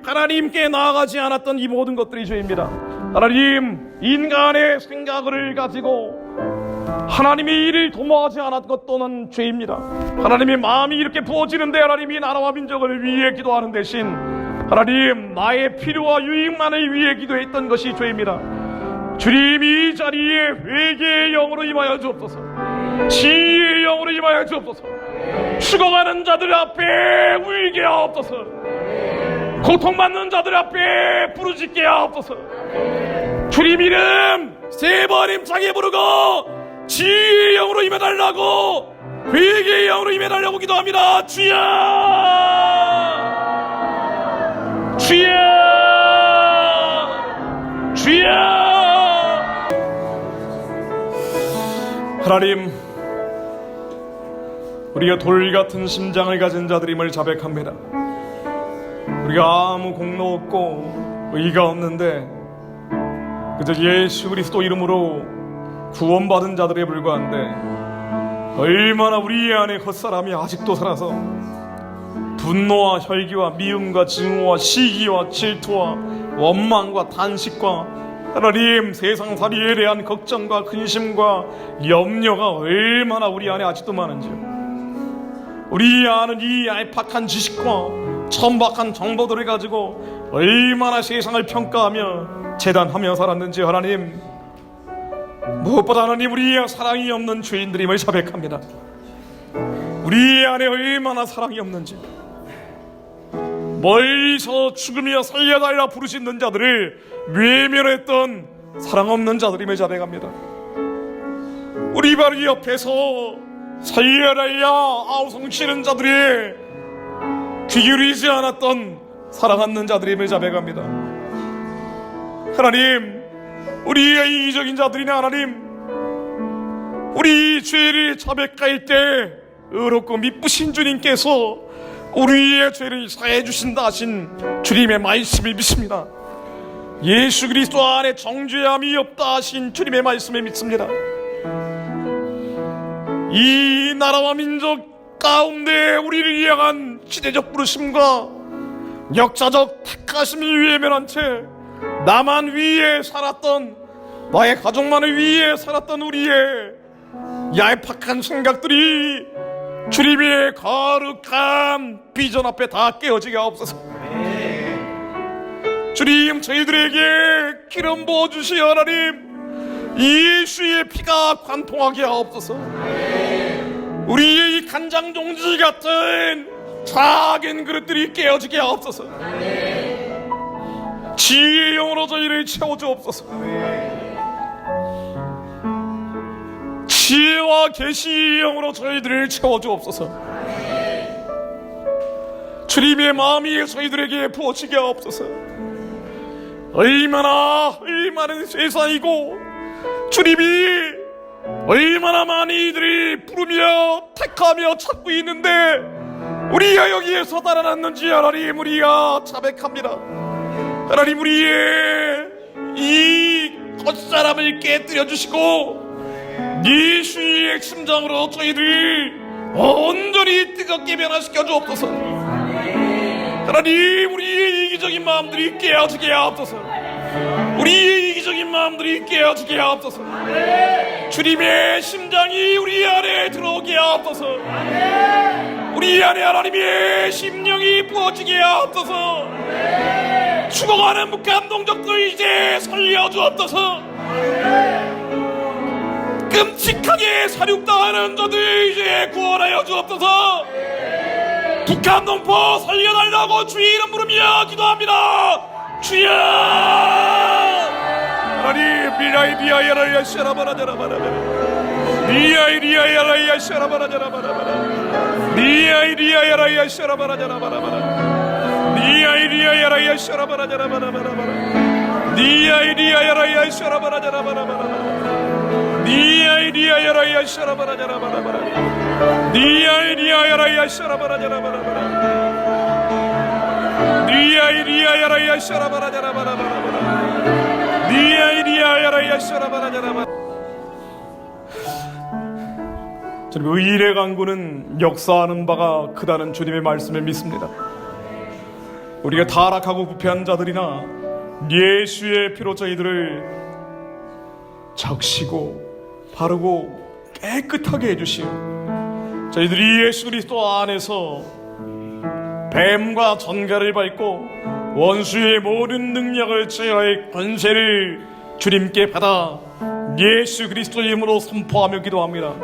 하나님께 나아가지 않았던 이 모든 것들이 죄입니다. 하나님, 인간의 생각을 가지고 하나님의 일을 도모하지 않았던 것 또는 죄입니다. 하나님의 마음이 이렇게 부어지는데 하나님이 나라와 민족을 위해 기도하는 대신 하나님, 나의 필요와 유익만을 위해 기도했던 것이 죄입니다. 주님, 이 자리에 회개의 영으로 임하여 주옵소서. 지혜의 영으로 임하여 주옵소서. 죽어가는 자들 앞에 울게 하옵소서. 고통받는 자들 앞에 부르짖게 하옵소서. 주님 이름 3번 힘차게 부르고 지혜의 영으로 임해달라고, 회개의 영으로 임해달라고 기도합니다. 주여, 주여, 주여. 하나님, 우리가 돌같은 심장을 가진 자들임을 자백합니다. 우리가 아무 공로 없고 의가 없는데 그저 예수 그리스도 이름으로 구원받은 자들에 불과한데 얼마나 우리 안에 헛사람이 아직도 살아서 분노와 혈기와 미움과 증오와 시기와 질투와 원망과 단식과 하나님 세상살이에 대한 걱정과 근심과 염려가 얼마나 우리 안에 아직도 많은지요. 우리 아는 이 얄팍한 지식과 천박한 정보들을 가지고 얼마나 세상을 평가하며 재단하며 살았는지 하나님, 무엇보다 하나님 우리의 사랑이 없는 죄인들임을 자백합니다. 우리 안에 얼마나 사랑이 없는지, 멀리서 죽으며 살려달라 부르짖는 자들을 외면했던 사랑 없는 자들임을 자백합니다. 우리 바로 옆에서 살려달라 아우성치는 자들이 귀 기울이지 않았던 사랑 없는 자들임을 자백합니다. 하나님, 우리의 이기적인 자들이나 하나님, 우리 죄를 자백할 때 의롭고 미쁘신 주님께서 우리의 죄를 사해 주신다 하신 주님의 말씀을 믿습니다. 예수 그리스도 안에 정죄함이 없다 하신 주님의 말씀을 믿습니다. 이 나라와 민족 가운데 우리를 향한 시대적 부르심과 역사적 택하심이 외면한 채 나만 위해 살았던, 나의 가족만을 위해 살았던 우리의 얄팍한 생각들이 주님의 거룩한 비전 앞에 다 깨어지게 하옵소서. 주님, 저희들에게 기름 부어주시어 하나님, 예수의 피가 관통하게 하옵소서. 우리의 이 간장 종지 같은 작은 그릇들이 깨어지게 하옵소서. 지혜의 영으로 저희를 채워주옵소서. 지혜와 계시의 영으로 저희들을 채워주옵소서. 주님의 마음이 저희들에게 부어지게 하옵소서. 얼마나 많은 세상이고 주님이 얼마나 많은 이들이 부르며 택하며 찾고 있는데 우리가 여기에서 달아났는지 하나님 우리가 자백합니다. 하나님 우리의 이 겉사람을 깨뜨려 주시고 예수의 심장으로 저희들 온전히 뜨겁게 변화시켜 주옵소서. 하나님 우리의 이기적인 마음들이 깨어지게 하옵소서. 우리의 이기적인 마음들이 깨어지게 하옵소서. 주님의 심장이 우리 안에 들어오게 하옵소서. 우리 안에 하나님의 심령이 부어지게 하옵소서. 죽어가는 북한 동족들 이제 살려주옵소서. 끔찍하게 사륙당하는 자들 이제 구원하여 주옵소서. 북한 동포 살려달라고 주의 이름 부르며 기도합니다. 주여 하나님 미라이 비아야라야 샤라바라자라바라바라 미아이 리아야라야 샤라바라자라바라바라 미아이 리아야라야 샤라바라자라바라바라 미아이 리아야라야 샤라바라자라바라바라 미아이 리아야라야 샤라바라자라바라바라 미아이 리아야라야 샤라바라자라바라바라 니아이리아야라야 샤라바라자라바라바라 니아이리아야라야 샤라바라자라바라바라 니아이리아야라야 샤라바라자라바라. 저는 의인의 강구는 역사하는 바가 크다는 주님의 말씀을 믿습니다. 우리가 타락하고 부패한 자들이나 예수의 피로 저희들을 적시고 바르고 깨끗하게 해주시오. 저희들이 예수 그리스도 안에서 뱀과 전갈을 밟고 원수의 모든 능력을 제어할 권세를 주님께 받아 예수 그리스도 이름으로 선포하며 기도합니다.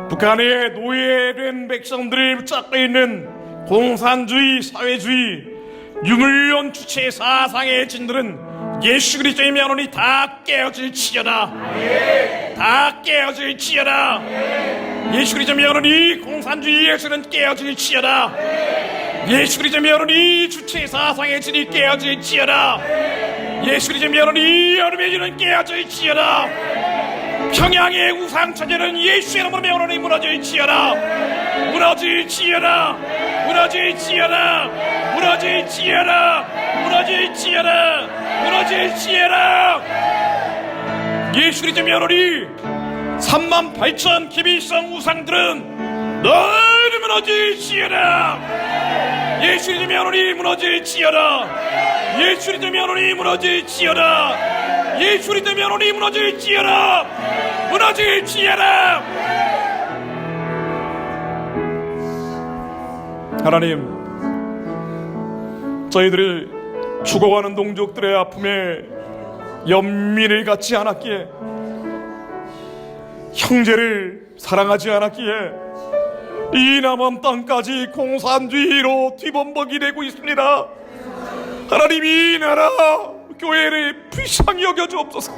북한의 노예된 백성들을 붙잡고 있는 공산주의, 사회주의, 유물론 주체 사상의 진들은 예수 그리스도의 명언이 다 깨어질지어다. 다 깨어질지어다. 예수 그리스도의 명언이 공산주의에서는 깨어질지어다. 예수 그리스도의 명언이 주체 사상의 진이 깨어질지어다. 예수 그리스도의 명언이 여름의 진은 깨어질지어다. 평양의 우상천재는 예수의 이름으로 명언이 무너질지어다. 무너질지어다. 무너질지어다. 무너질지어다. 무너질지어다. 무너질지어다. 예수 그리스도의 명언이 38,000 기비성 우상들은 너를 무너질지어다. 예수 그리스도의 명언이 무너질지어다. 예수 그리스도의 명언이 무너질지어다. 예수 그리스도의 명언이 무너질지어다. 무너질지어다. 하나님, 저희들이 죽어가는 동족들의 아픔에 연민을 갖지 않았기에, 형제를 사랑하지 않았기에 이 남한 땅까지 공산주의로 뒤범벅이 되고 있습니다. 하나님, 이 나라 교회를 불쌍히 여겨주옵소서.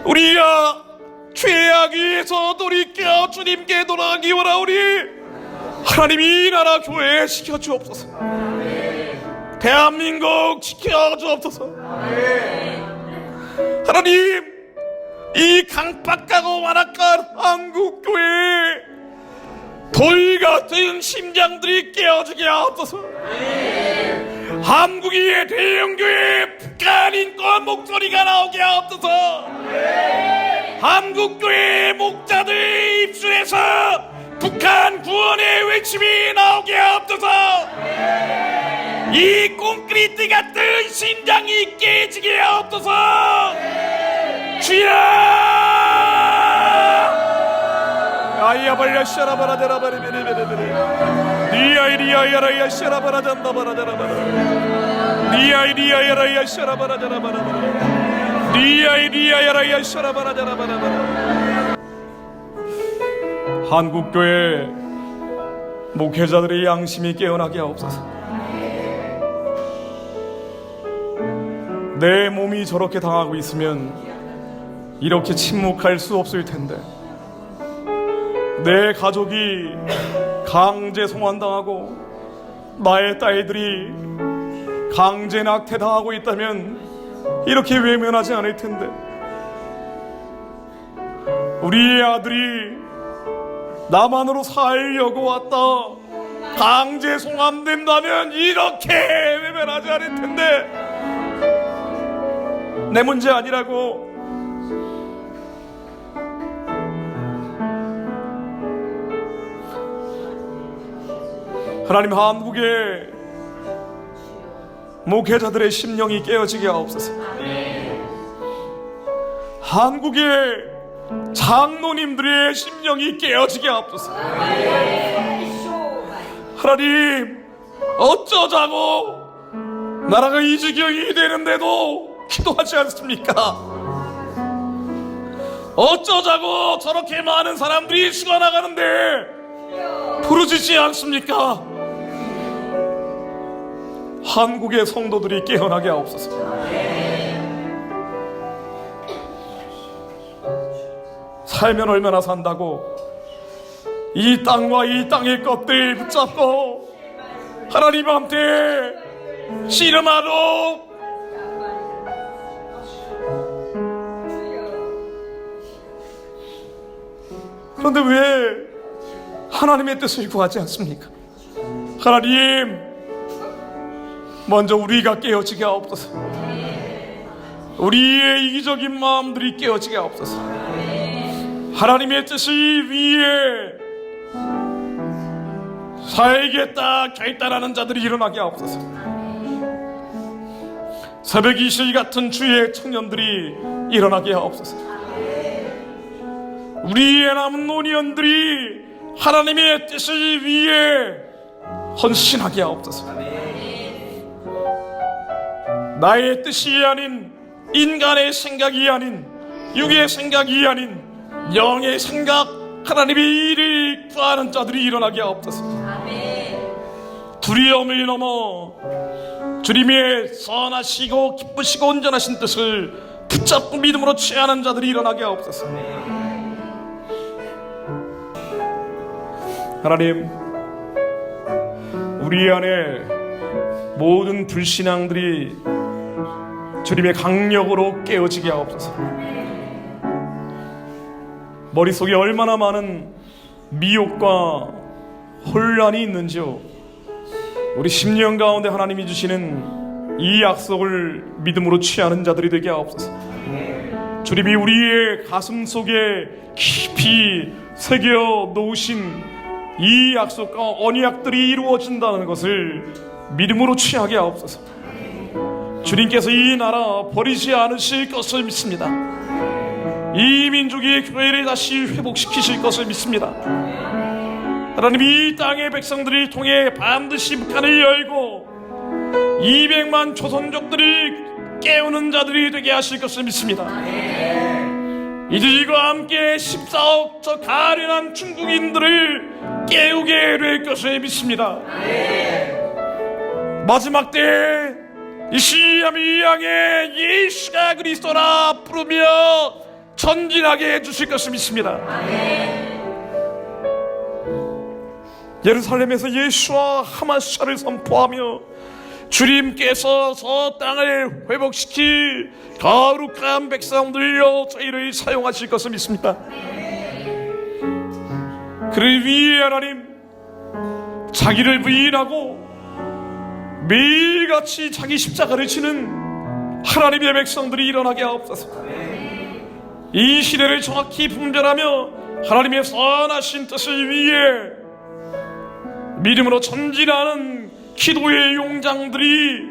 우리야 죄악에서 돌이켜 주님께 돌아가기 원하오니 하나님, 이 나라 교회 지켜주옵소서. 대한민국 지켜주옵소서. 하나님, 이 강박하고 완악한 한국교회 돌같은 심장들이 깨어지게 하옵소서. 한국의 대형교회 북한 인권 목소리가 나오게 하옵소서. 한국교회 목자들 입술에서 북한 구원의 외침이 나오게 하옵소서. 이 콘크리트 같은 심장이 깨지게 하옵소서. 주여, 아이야발야 샤라바라데라바레베레베레베레 니아이리아야라야 샤라바라잔다바라데라바라 니아이리아야라야 샤라바라데라바라바라 리아야라야 샤라바라자라바라바라. 한국교회 목회자들의 양심이 깨어나게 하옵소서. 내 몸이 저렇게 당하고 있으면 이렇게 침묵할 수 없을 텐데, 내 가족이 강제 송환당하고 나의 딸들이 강제 낙태당하고 있다면 이렇게 외면하지 않을 텐데, 우리의 아들이 남한으로 살려고 왔다 강제 송환된다면 이렇게 외면하지 않을 텐데, 내 문제 아니라고. 하나님, 한국의 목회자들의 심령이 깨어지게 하옵소서. 한국의 장로님들의 심령이 깨어지게 하옵소서. 하나님, 어쩌자고 나라가 이 지경이 되는데도 기도하지 않습니까? 어쩌자고 저렇게 많은 사람들이 죽어나가는데 부르짖지 않습니까? 한국의 성도들이 깨어나게 하옵소서. 살면 얼마나 산다고 이 땅과 이 땅의 것들 붙잡고 하나님 앞에 씨름하러 그런데 왜 하나님의 뜻을 구하지 않습니까? 하나님, 먼저 우리가 깨어지게 하옵소서. 우리의 이기적인 마음들이 깨어지게 하옵소서. 하나님의 뜻을 위해 살겠다 결단하는 자들이 일어나게 하옵소서. 새벽 이슬 같은 주의 청년들이 일어나게 하옵소서. 우리의 남은 노년들이 하나님의 뜻을 위해 헌신하게 하옵소서. 나의 뜻이 아닌, 인간의 생각이 아닌, 육의 생각이 아닌 영의 생각, 하나님의 일을 구하는 자들이 일어나게 하옵소서. 두려움을 넘어 주님의 선하시고 기쁘시고 온전하신 뜻을 붙잡고 믿음으로 취하는 자들이 일어나게 하옵소서. 하나님, 우리 안에 모든 불신앙들이 주님의 강력으로 깨어지게 하옵소서. 머릿속에 얼마나 많은 미혹과 혼란이 있는지요. 우리 심령 가운데 하나님이 주시는 이 약속을 믿음으로 취하는 자들이 되게 하옵소서. 주님이 우리의 가슴 속에 깊이 새겨 놓으신 이 약속과 언약들이 이루어진다는 것을 믿음으로 취하게 하옵소서. 주님께서 이 나라 버리지 않으실 것을 믿습니다. 이 민족의 교회를 다시 회복시키실 것을 믿습니다. 하나님, 이 땅의 백성들을 통해 반드시 북한을 열고 200만 조선족들이 깨우는 자들이 되게 하실 것을 믿습니다. 이들과 함께 14억 저 가련한 중국인들을 깨우게 될 것을 믿습니다. 마지막 때 이 시험을 향해 예수가 그리스도라 부르며 전진하게 해주실 것을 믿습니다. 예루살렘에서 예수와 하마샤를 선포하며 주님께서 저 땅을 회복시킬 거룩한 백성들로 저희를 사용하실 것을 믿습니다. 그를 위해 하나님, 자기를 부인하고 매일같이 자기 십자가를 지는 하나님의 백성들이 일어나게 하옵소서. 이 시대를 정확히 분별하며 하나님의 선하신 뜻을 위해 믿음으로 전진하는 기도의 용장들이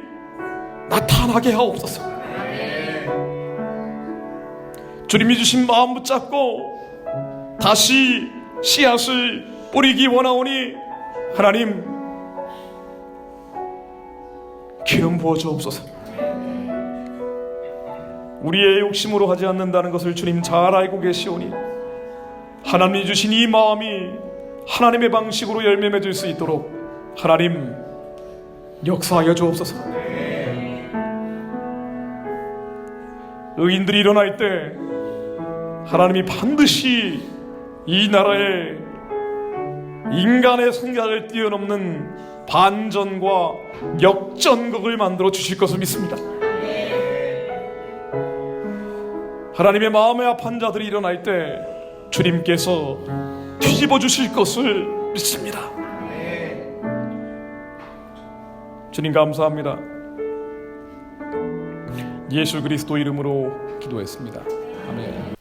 나타나게 하옵소서. 주님이 주신 마음 붙잡고 다시 씨앗을 뿌리기 원하오니 하나님, 기름 부어 주옵소서. 우리의 욕심으로 하지 않는다는 것을 주님 잘 알고 계시오니 하나님이 주신 이 마음이 하나님의 방식으로 열매 맺을 수 있도록 하나님 역사하여 주옵소서. 의인들이 일어날 때 하나님이 반드시 이 나라에 인간의 생각을 뛰어넘는 반전과 역전극을 만들어 주실 것을 믿습니다. 하나님의 마음에 합한 자들이 일어날 때 주님께서 뒤집어 주실 것을 믿습니다. 주님 감사합니다. 예수 그리스도 이름으로 기도했습니다. 아멘.